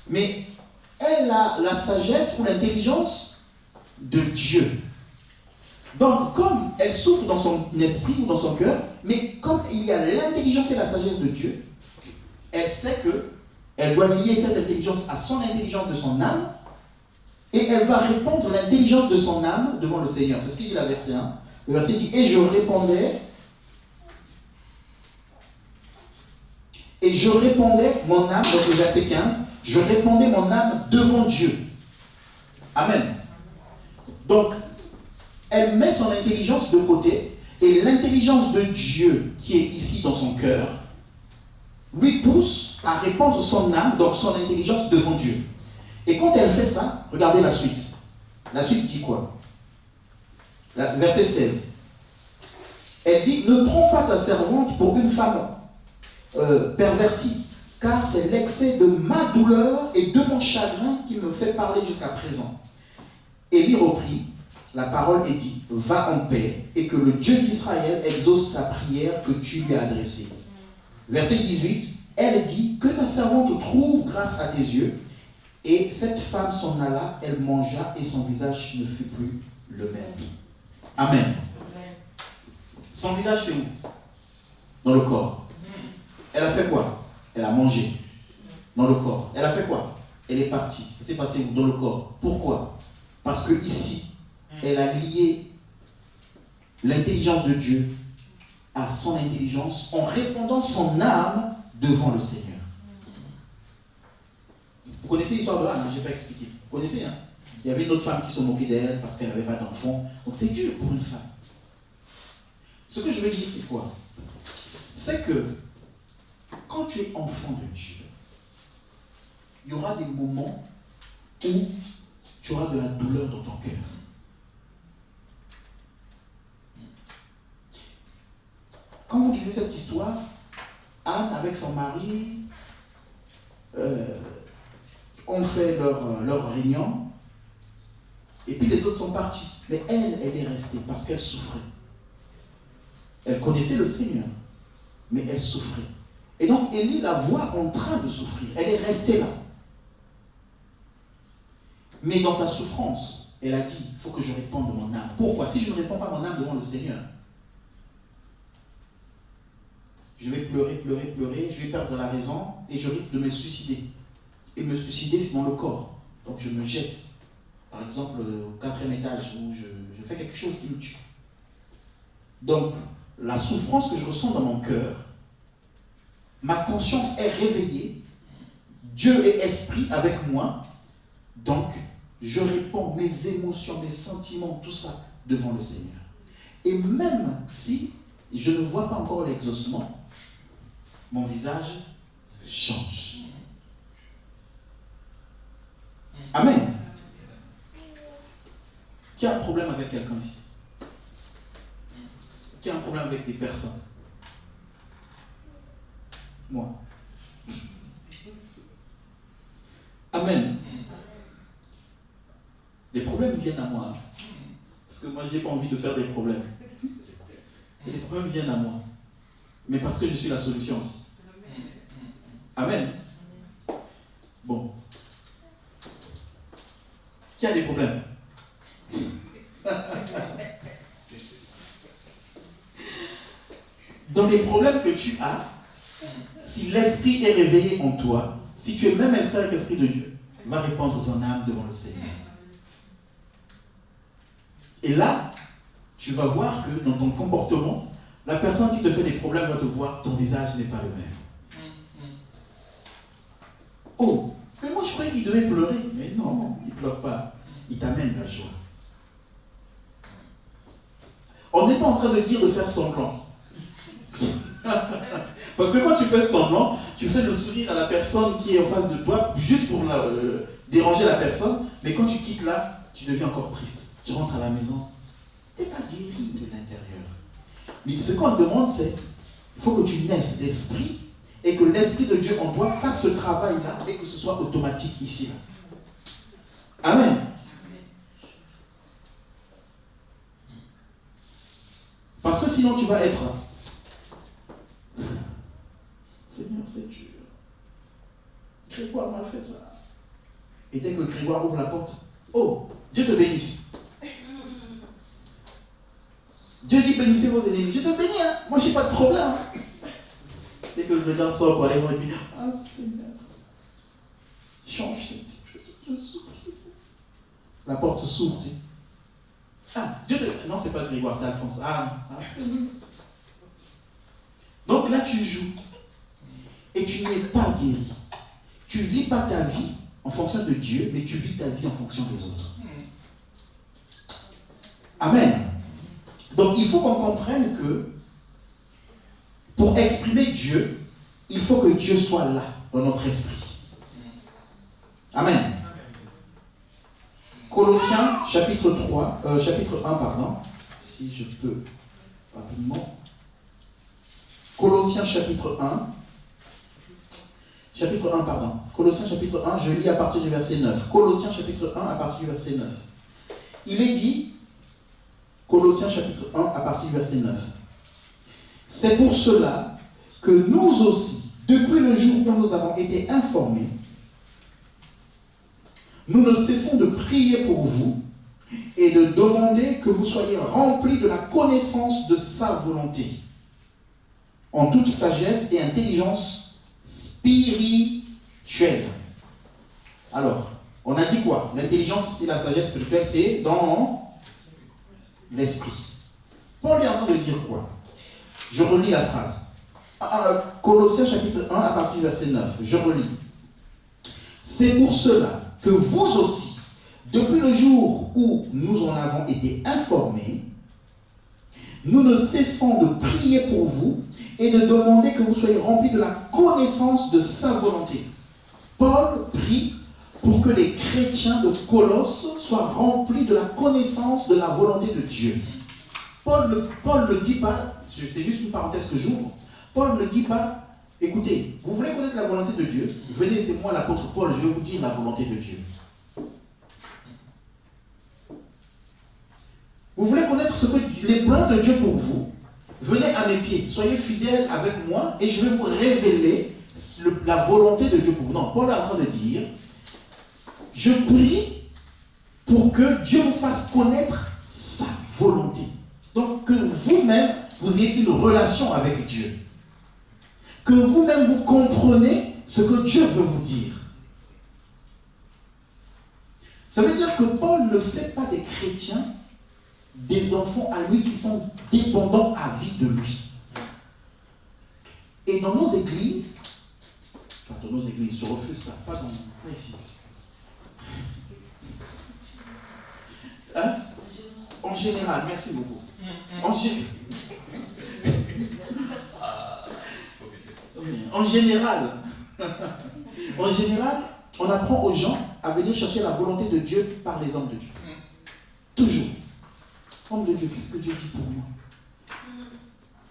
Mais elle a la sagesse ou l'intelligence de Dieu. Donc, comme elle souffre dans son esprit ou dans son cœur, mais comme il y a l'intelligence et la sagesse de Dieu, elle sait qu'elle doit lier cette intelligence à son intelligence de son âme, et elle va répondre l'intelligence de son âme devant le Seigneur. C'est ce qu'il dit la verset 1. Le verset dit, et je répondais mon âme, donc le verset 15, je répondais mon âme devant Dieu. Amen. Donc, elle met son intelligence de côté, et l'intelligence de Dieu qui est ici dans son cœur, lui pousse à répandre son âme, donc son intelligence devant Dieu. Et quand elle fait ça, regardez la suite. La suite dit quoi? Verset 16. Elle dit, ne prends pas ta servante pour une femme pervertie, car c'est l'excès de ma douleur et de mon chagrin qui me fait parler jusqu'à présent. Élie reprit la parole et dit, va en paix, et que le Dieu d'Israël exauce sa prière que tu lui as adressée. Verset 18, elle dit, que ta servante trouve grâce à tes yeux. Et cette femme s'en alla, elle mangea, et son visage ne fut plus le même. Amen. Son visage, c'est où? Dans le corps. Elle a fait quoi? Elle a mangé. Dans le corps. Elle a fait quoi? Elle est partie. Ça s'est passé où? Dans le corps. Pourquoi? Parce que ici, elle a lié l'intelligence de Dieu à son intelligence en répandant son âme devant le Seigneur. Vous connaissez l'histoire de Anne, je n'ai pas expliqué. Vous connaissez, hein? Il y avait une autre femme qui se moquait d'elle parce qu'elle n'avait pas d'enfant. Donc c'est dur pour une femme. Ce que je veux dire, c'est quoi? C'est que quand tu es enfant de Dieu, il y aura des moments où tu auras de la douleur dans ton cœur. Quand vous lisez cette histoire, Anne avec son mari ont fait leur réunion, et puis les autres sont partis. Mais elle est restée parce qu'elle souffrait. Elle connaissait le Seigneur, mais elle souffrait. Et donc Élie la voit en train de souffrir. Elle est restée là. Mais dans sa souffrance, elle a dit, il faut que je réponde mon âme. Pourquoi? Si je ne réponds pas mon âme devant le Seigneur, je vais pleurer, je vais perdre la raison et je risque de me suicider. Et me suicider, c'est dans le corps. Donc je me jette, par exemple, au 4e étage, où je fais quelque chose qui me tue. Donc, la souffrance que je ressens dans mon cœur, ma conscience est réveillée, Dieu est esprit avec moi, donc je réponds mes émotions, mes sentiments, tout ça devant le Seigneur. Et même si je ne vois pas encore l'exaucement, mon visage change. Amen. Qui a un problème avec quelqu'un ici? Qui a un problème avec des personnes? Moi. Amen. Les problèmes viennent à moi. Parce que moi, je n'ai pas envie de faire des problèmes. Et les problèmes viennent à moi. Mais parce que je suis la solution aussi. Amen. Bon. Qui a des problèmes? Dans les problèmes que tu as, si l'esprit est réveillé en toi, si tu es même esprit avec l'esprit de Dieu, va répandre ton âme devant le Seigneur. Et là, tu vas voir que dans ton comportement, la personne qui te fait des problèmes va te voir, ton visage n'est pas le même. Oh, mais moi je croyais qu'il devait pleurer. Mais non, il ne pleure pas. Il t'amène la joie. On n'est pas en train de dire de faire semblant. Parce que quand tu fais semblant, tu fais le sourire à la personne qui est en face de toi, juste pour déranger la personne, mais quand tu quittes là, tu deviens encore triste. tu rentres à la maison, tu n'es pas guéri de l'intérieur. Mais ce qu'on te demande, c'est il faut que tu naisses d'esprit et que l'Esprit de Dieu en toi fasse ce travail-là et que ce soit automatique ici. Là. Amen. Parce que sinon tu vas être Seigneur, c'est dur. Grégoire m'a fait ça. Et dès que Grégoire ouvre la porte, oh, Dieu te bénisse. Dieu dit bénissez vos ennemis. Je te bénis, hein. Moi je n'ai pas de problème. Hein. Dès que le regard sort pour aller voir, il dit ah Seigneur, change cette situation, je souffre. La porte s'ouvre, tu dis. Ah, Dieu te... Non, c'est pas Grégoire, c'est Alphonse. Seigneur. Donc là tu joues. Et tu n'es pas guéri. Tu ne vis pas ta vie en fonction de Dieu, mais tu vis ta vie en fonction des autres. Amen. Donc il faut qu'on comprenne que pour exprimer Dieu, il faut que Dieu soit là, dans notre esprit. Amen. Colossiens chapitre 1, pardon, si je peux rapidement. Colossiens chapitre 1, Colossiens chapitre 1, je lis à partir du verset 9. Colossiens chapitre 1 à partir du verset 9. Il est dit, Colossiens chapitre 1 à partir du verset 9. C'est pour cela que nous aussi, depuis le jour où nous avons été informés, nous ne cessons de prier pour vous et de demander que vous soyez remplis de la connaissance de sa volonté, en toute sagesse et intelligence spirituelle. Alors, on a dit quoi? L'intelligence et la sagesse spirituelle, c'est dans l'esprit. Paul est en train de dire quoi? Je relis la phrase. Colossiens chapitre 1 à partir du verset 9. Je relis. C'est pour cela que vous aussi, depuis le jour où nous en avons été informés, nous ne cessons de prier pour vous et de demander que vous soyez remplis de la connaissance de sa volonté. Paul prie pour que les chrétiens de Colosse soient remplis de la connaissance de la volonté de Dieu. Paul ne dit pas, c'est juste une parenthèse que j'ouvre, Paul ne dit pas, écoutez, vous voulez connaître la volonté de Dieu? Venez, c'est moi l'apôtre Paul, je vais vous dire la volonté de Dieu. Vous voulez connaître les plans de Dieu pour vous? Venez à mes pieds, soyez fidèles avec moi et je vais vous révéler la volonté de Dieu pour vous. Non, Paul est en train de dire, je prie pour que Dieu vous fasse connaître sa volonté. Donc que vous-même, vous ayez une relation avec Dieu. Que vous-même, vous comprenez ce que Dieu veut vous dire. Ça veut dire que Paul ne fait pas des chrétiens des enfants à lui qui sont dépendants à vie de lui. Et dans nos églises, je refuse ça, pas ici. Hein? En général, merci beaucoup. En général, on apprend aux gens à venir chercher la volonté de Dieu par les hommes de Dieu. Toujours. Homme de Dieu, qu'est-ce que Dieu dit pour moi?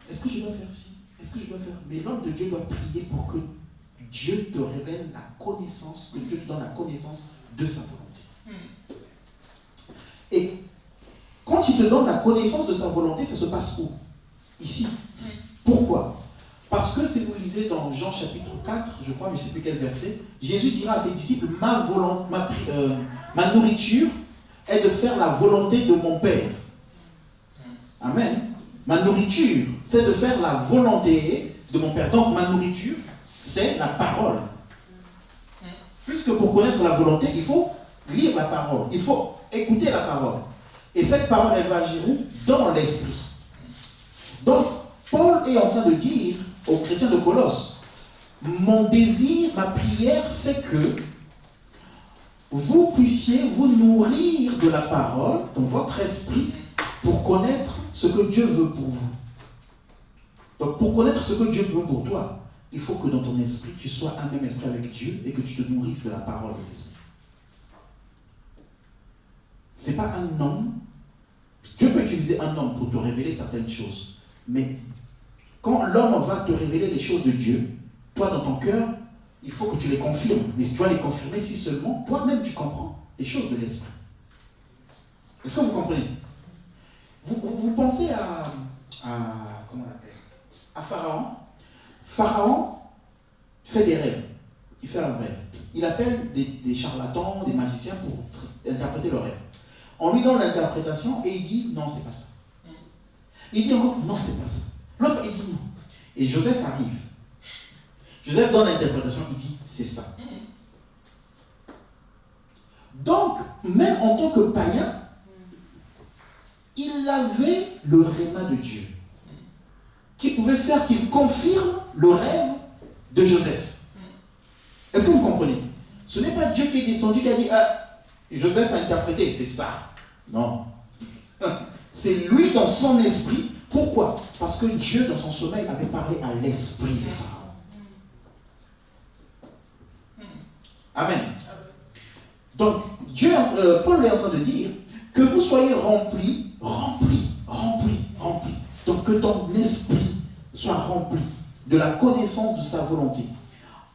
Est-ce que je dois faire ci? Est-ce que je dois faire? Mais l'homme de Dieu doit prier pour que Dieu te révèle la connaissance, que Dieu te donne la connaissance de sa volonté. Et quand il te donne la connaissance de sa volonté, ça se passe où? Ici. Pourquoi? Parce que si vous lisez dans Jean chapitre 4, je crois, mais je ne sais plus quel verset, Jésus dira à ses disciples, ma nourriture est de faire la volonté de mon Père. Amen. Ma nourriture, c'est de faire la volonté de mon Père. Donc ma nourriture, c'est la parole. Puisque pour connaître la volonté, il faut lire la parole. Il faut écouter la parole. Et cette parole, elle va agir dans l'esprit. Donc, Paul est en train de dire aux chrétiens de Colosse, mon désir, ma prière, c'est que vous puissiez vous nourrir de la parole dans votre esprit pour connaître ce que Dieu veut pour vous. Donc, pour connaître ce que Dieu veut pour toi, il faut que dans ton esprit, tu sois un même esprit avec Dieu et que tu te nourrisses de la parole de l'esprit. Ce n'est pas un homme. Dieu peut utiliser un homme pour te révéler certaines choses. Mais quand l'homme va te révéler les choses de Dieu, toi dans ton cœur, il faut que tu les confirmes. Mais tu dois les confirmer si seulement toi-même tu comprends les choses de l'esprit. Est-ce que vous comprenez? Vous pensez comment on l'appelle? À Pharaon. Pharaon fait des rêves. Il fait un rêve. Il appelle des charlatans, des magiciens pour interpréter le rêve. On lui donne l'interprétation et il dit non, c'est pas ça. Il dit encore non, c'est pas ça. L'autre, il dit non. Et Joseph arrive. Joseph donne l'interprétation, il dit c'est ça. Donc, même en tant que païen, il avait le réma de Dieu qui pouvait faire qu'il confirme le rêve de Joseph. Est-ce que vous comprenez? Ce n'est pas Dieu qui est descendu qui a dit Joseph a interprété, c'est ça. Non. C'est lui dans son esprit. Pourquoi? Parce que Dieu dans son sommeil avait parlé à l'esprit de Pharaon. Amen. Donc, Paul est en train de dire que vous soyez remplis. Donc, que ton esprit soit rempli de la connaissance de sa volonté.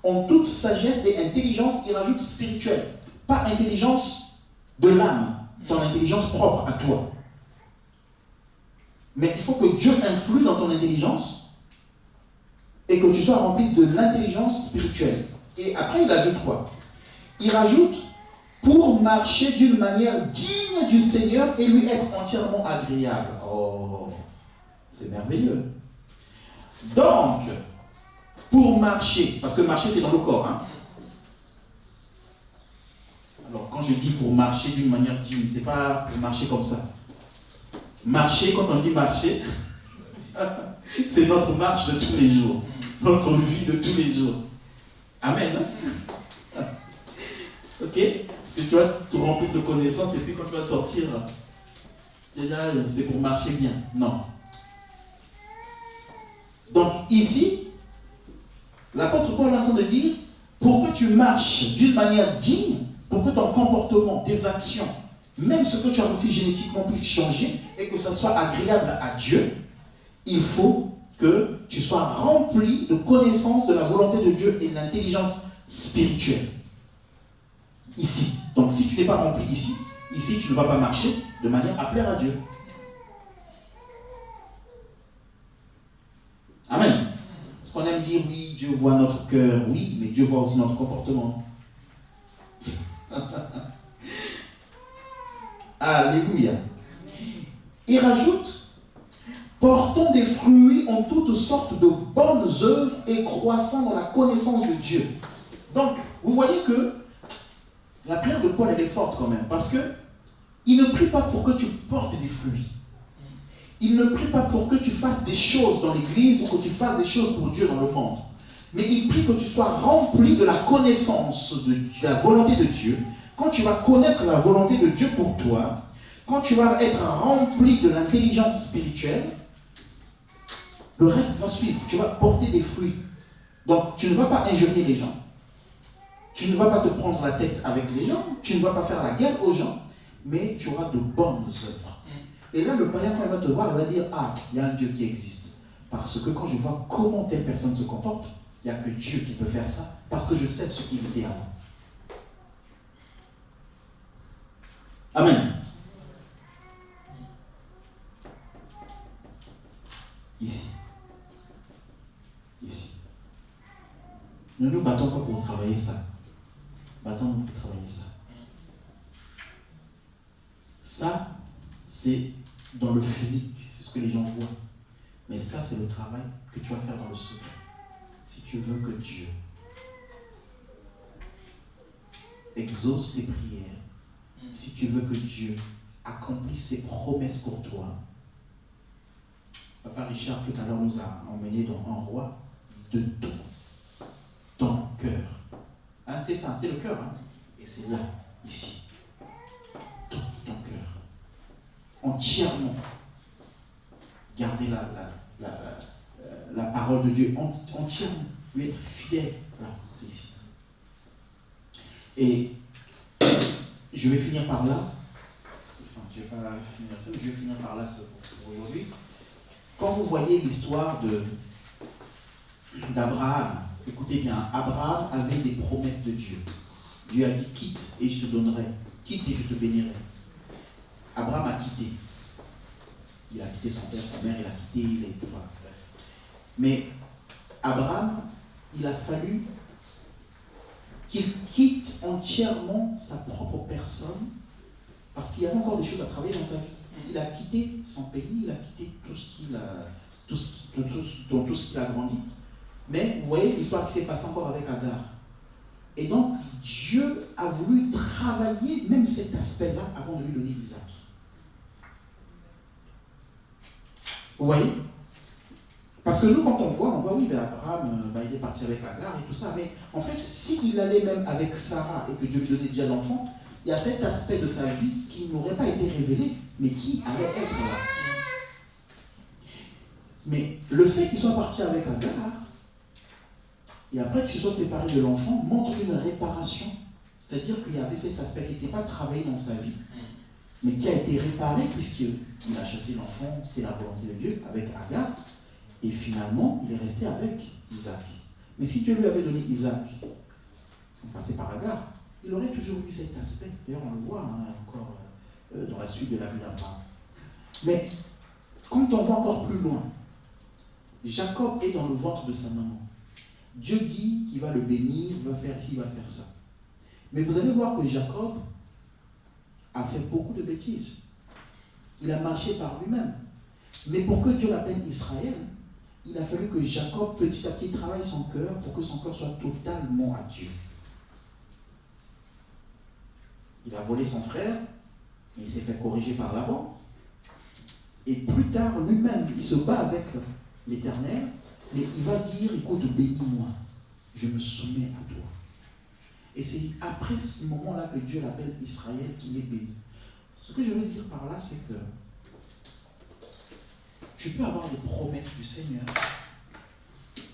En toute sagesse et intelligence, il rajoute spirituelle. Pas intelligence de l'âme, ton intelligence propre à toi. Mais il faut que Dieu influe dans ton intelligence et que tu sois rempli de l'intelligence spirituelle. Et après, il ajoute quoi? Il rajoute pour marcher d'une manière digne du Seigneur et lui être entièrement agréable. Oh, c'est merveilleux. Donc, pour marcher, parce que marcher c'est dans le corps. Hein? Alors, quand je dis pour marcher d'une manière digne, c'est pas marcher comme ça. Marcher, quand on dit marcher, c'est notre marche de tous les jours, notre vie de tous les jours. Amen. Hein? Ok? Parce que tu vas te remplir de connaissances et puis quand tu vas sortir, c'est pour marcher bien. Non. Donc ici, l'apôtre Paul est en train de dire, pour que tu marches d'une manière digne, pour que ton comportement, tes actions, même ce que tu as reçu génétiquement puisse changer et que ça soit agréable à Dieu, il faut que tu sois rempli de connaissance de la volonté de Dieu et de l'intelligence spirituelle. Ici. Donc si tu n'es pas rempli ici tu ne vas pas marcher de manière à plaire à Dieu. Amen. Parce qu'on aime dire, oui, Dieu voit notre cœur, oui, mais Dieu voit aussi notre comportement. Alléluia. Il rajoute, portant des fruits en toutes sortes de bonnes œuvres et croissant dans la connaissance de Dieu. Donc, vous voyez que la prière de Paul, elle est forte quand même, parce que il ne prie pas pour que tu portes des fruits. Il ne prie pas pour que tu fasses des choses dans l'église ou que tu fasses des choses pour Dieu dans le monde. Mais il prie que tu sois rempli de la connaissance de la volonté de Dieu. Quand tu vas connaître la volonté de Dieu pour toi, quand tu vas être rempli de l'intelligence spirituelle, le reste va suivre. Tu vas porter des fruits. Donc, tu ne vas pas injurier les gens. Tu ne vas pas te prendre la tête avec les gens. Tu ne vas pas faire la guerre aux gens. Mais tu auras de bonnes œuvres. Et là, le païen, quand il va te voir, il va dire, ah, il y a un Dieu qui existe. Parce que quand je vois comment telle personne se comporte, il n'y a que Dieu qui peut faire ça. Parce que je sais ce qu'il était avant. Amen. Ici. Ne nous battons pas pour travailler ça. Battons-nous pour travailler ça. Ça, c'est dans le physique, c'est ce que les gens voient. Mais ça, c'est le travail que tu vas faire dans le secret. Si tu veux que Dieu exauce tes prières, si tu veux que Dieu accomplisse ses promesses pour toi. Papa Richard, tout à l'heure, nous a emmenés dans un roi de tout ton cœur. Hein, c'était ça, c'était le cœur. Hein? Et c'est là, ici. Tout ton cœur. Entièrement. Garder la parole de Dieu entièrement. Lui être fidèle. Là, c'est ici. Et je vais finir par là. je ne vais pas finir ça, mais je vais finir par là pour aujourd'hui. Quand vous voyez l'histoire d'Abraham, écoutez bien, Abraham avait des promesses de Dieu. Dieu a dit quitte et je te donnerai, quitte et je te bénirai. Abraham a quitté. Il a quitté son père, sa mère, il a quitté, voilà, bref. Mais Abraham, il a fallu qu'il quitte entièrement sa propre personne parce qu'il y avait encore des choses à travailler dans sa vie. Il a quitté son pays, il a quitté tout ce qu'il a grandi. Mais vous voyez l'histoire qui s'est passée encore avec Agar. Et donc, Dieu a voulu travailler même cet aspect-là avant de lui donner Isaac. Vous voyez? Parce que nous, quand on voit, oui, Abraham, il est parti avec Agar et tout ça. Mais en fait, s'il allait même avec Sarah et que Dieu lui donnait déjà l'enfant, il y a cet aspect de sa vie qui n'aurait pas été révélé, mais qui allait être là. Mais le fait qu'il soit parti avec Agar, et après qu'il se soit séparé de l'enfant, montre une réparation. C'est-à-dire qu'il y avait cet aspect qui n'était pas travaillé dans sa vie, mais qui a été réparé puisqu'il a chassé l'enfant, c'était la volonté de Dieu, avec Agar, et finalement, il est resté avec Isaac. Mais si Dieu lui avait donné Isaac, sans passer par Agar, il aurait toujours eu cet aspect. D'ailleurs, on le voit encore dans la suite de la vie d'Abraham. Mais quand on va encore plus loin, Jacob est dans le ventre de sa maman. Dieu dit qu'il va le bénir, il va faire ci, il va faire ça. Mais vous allez voir que Jacob a fait beaucoup de bêtises. Il a marché par lui-même. Mais pour que Dieu l'appelle Israël, il a fallu que Jacob, petit à petit, travaille son cœur pour que son cœur soit totalement à Dieu. Il a volé son frère, mais il s'est fait corriger par Laban. Et plus tard, lui-même, il se bat avec l'Éternel, mais il va dire, écoute, bénis-moi, je me soumets à toi. Et c'est après ce moment-là que Dieu l'appelle Israël qu'il est béni. Ce que je veux dire par là, c'est que tu peux avoir des promesses du Seigneur,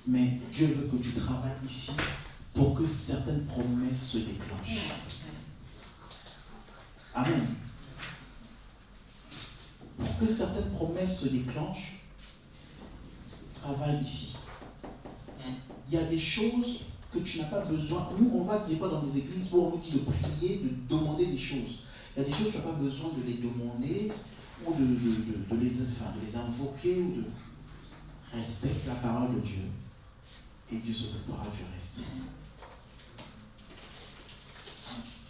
mais Dieu veut que tu travailles ici pour que certaines promesses se déclenchent. Amen. Pour que certaines promesses se déclenchent, travaille ici. Il y a des choses que tu n'as pas besoin. Nous, on va des fois dans des églises où on nous dit de prier, de demander des choses. Il y a des choses que tu n'as pas besoin de les demander ou de les invoquer ou de respecter la parole de Dieu. Et Dieu s'occupera du reste.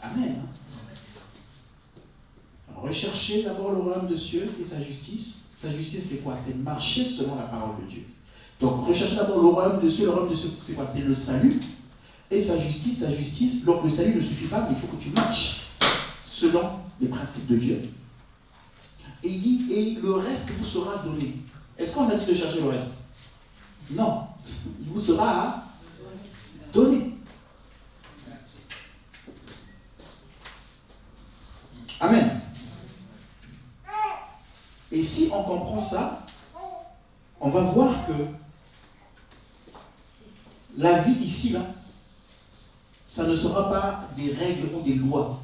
Amen. Recherchez d'abord le royaume de Dieu et sa justice. Sa justice, c'est quoi? C'est marcher selon la parole de Dieu. Donc, recherchez d'abord le royaume de Dieu. Le royaume de Dieu, c'est quoi? C'est le salut. Et sa justice. Donc, le salut ne suffit pas, mais il faut que tu marches selon les principes de Dieu. Et il dit, et le reste vous sera donné. Est-ce qu'on a dit de chercher le reste? Non. Il vous sera donné. Amen. Et si on comprend ça, on va voir que la vie ici, là, ça ne sera pas des règles ou des lois,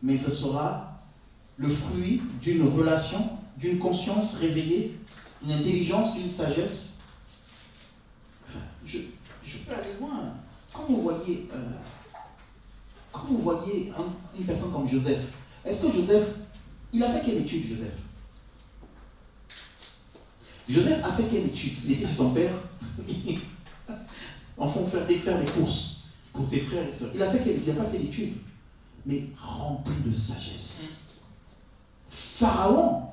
mais ce sera le fruit d'une relation, d'une conscience réveillée, d'une intelligence, d'une sagesse. Enfin, je peux aller loin. Quand vous voyez une personne comme Joseph, est-ce que Joseph, il a fait quelle étude, Joseph? Joseph a fait quelle étude? Il était chez son père, enfin faire des courses pour ses frères et sœurs. Il a fait quelle étude? Il n'a pas fait d'études, mais rempli de sagesse. Pharaon,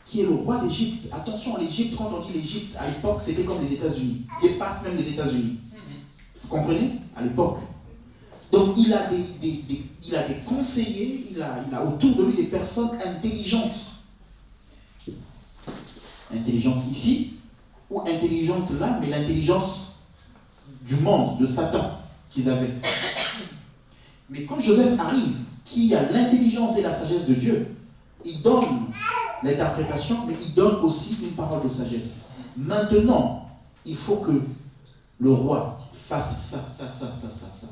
qui est le roi d'Égypte, attention, l'Égypte, quand on dit l'Égypte, à l'époque, c'était comme les États-Unis, dépasse même les États-Unis. Vous comprenez? À l'époque. Donc il a des conseillers, il a autour de lui des personnes intelligentes. Intelligentes ici, ou intelligentes là, mais l'intelligence du monde, de Satan qu'ils avaient. Mais quand Joseph arrive, qui a l'intelligence et la sagesse de Dieu, il donne l'interprétation, mais il donne aussi une parole de sagesse. Maintenant, il faut que le roi fasse ça.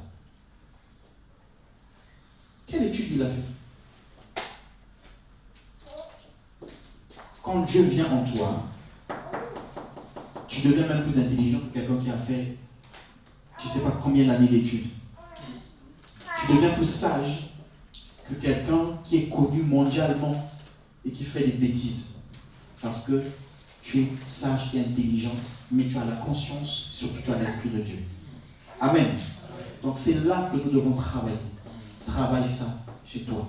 Quelle étude il a fait? quand Dieu vient en toi, tu deviens même plus intelligent que quelqu'un qui a fait, tu ne sais pas combien d'années d'études. Tu deviens plus sage que quelqu'un qui est connu mondialement et qui fait des bêtises. Parce que tu es sage et intelligent, mais tu as la conscience, surtout tu as l'Esprit de Dieu. Amen. Donc c'est là que nous devons travailler. Travaille ça chez toi.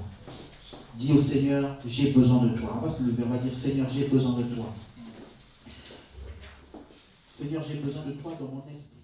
Dis au Seigneur, j'ai besoin de toi. On va se lever, on va dire, Seigneur, j'ai besoin de toi. Seigneur, j'ai besoin de toi dans mon esprit.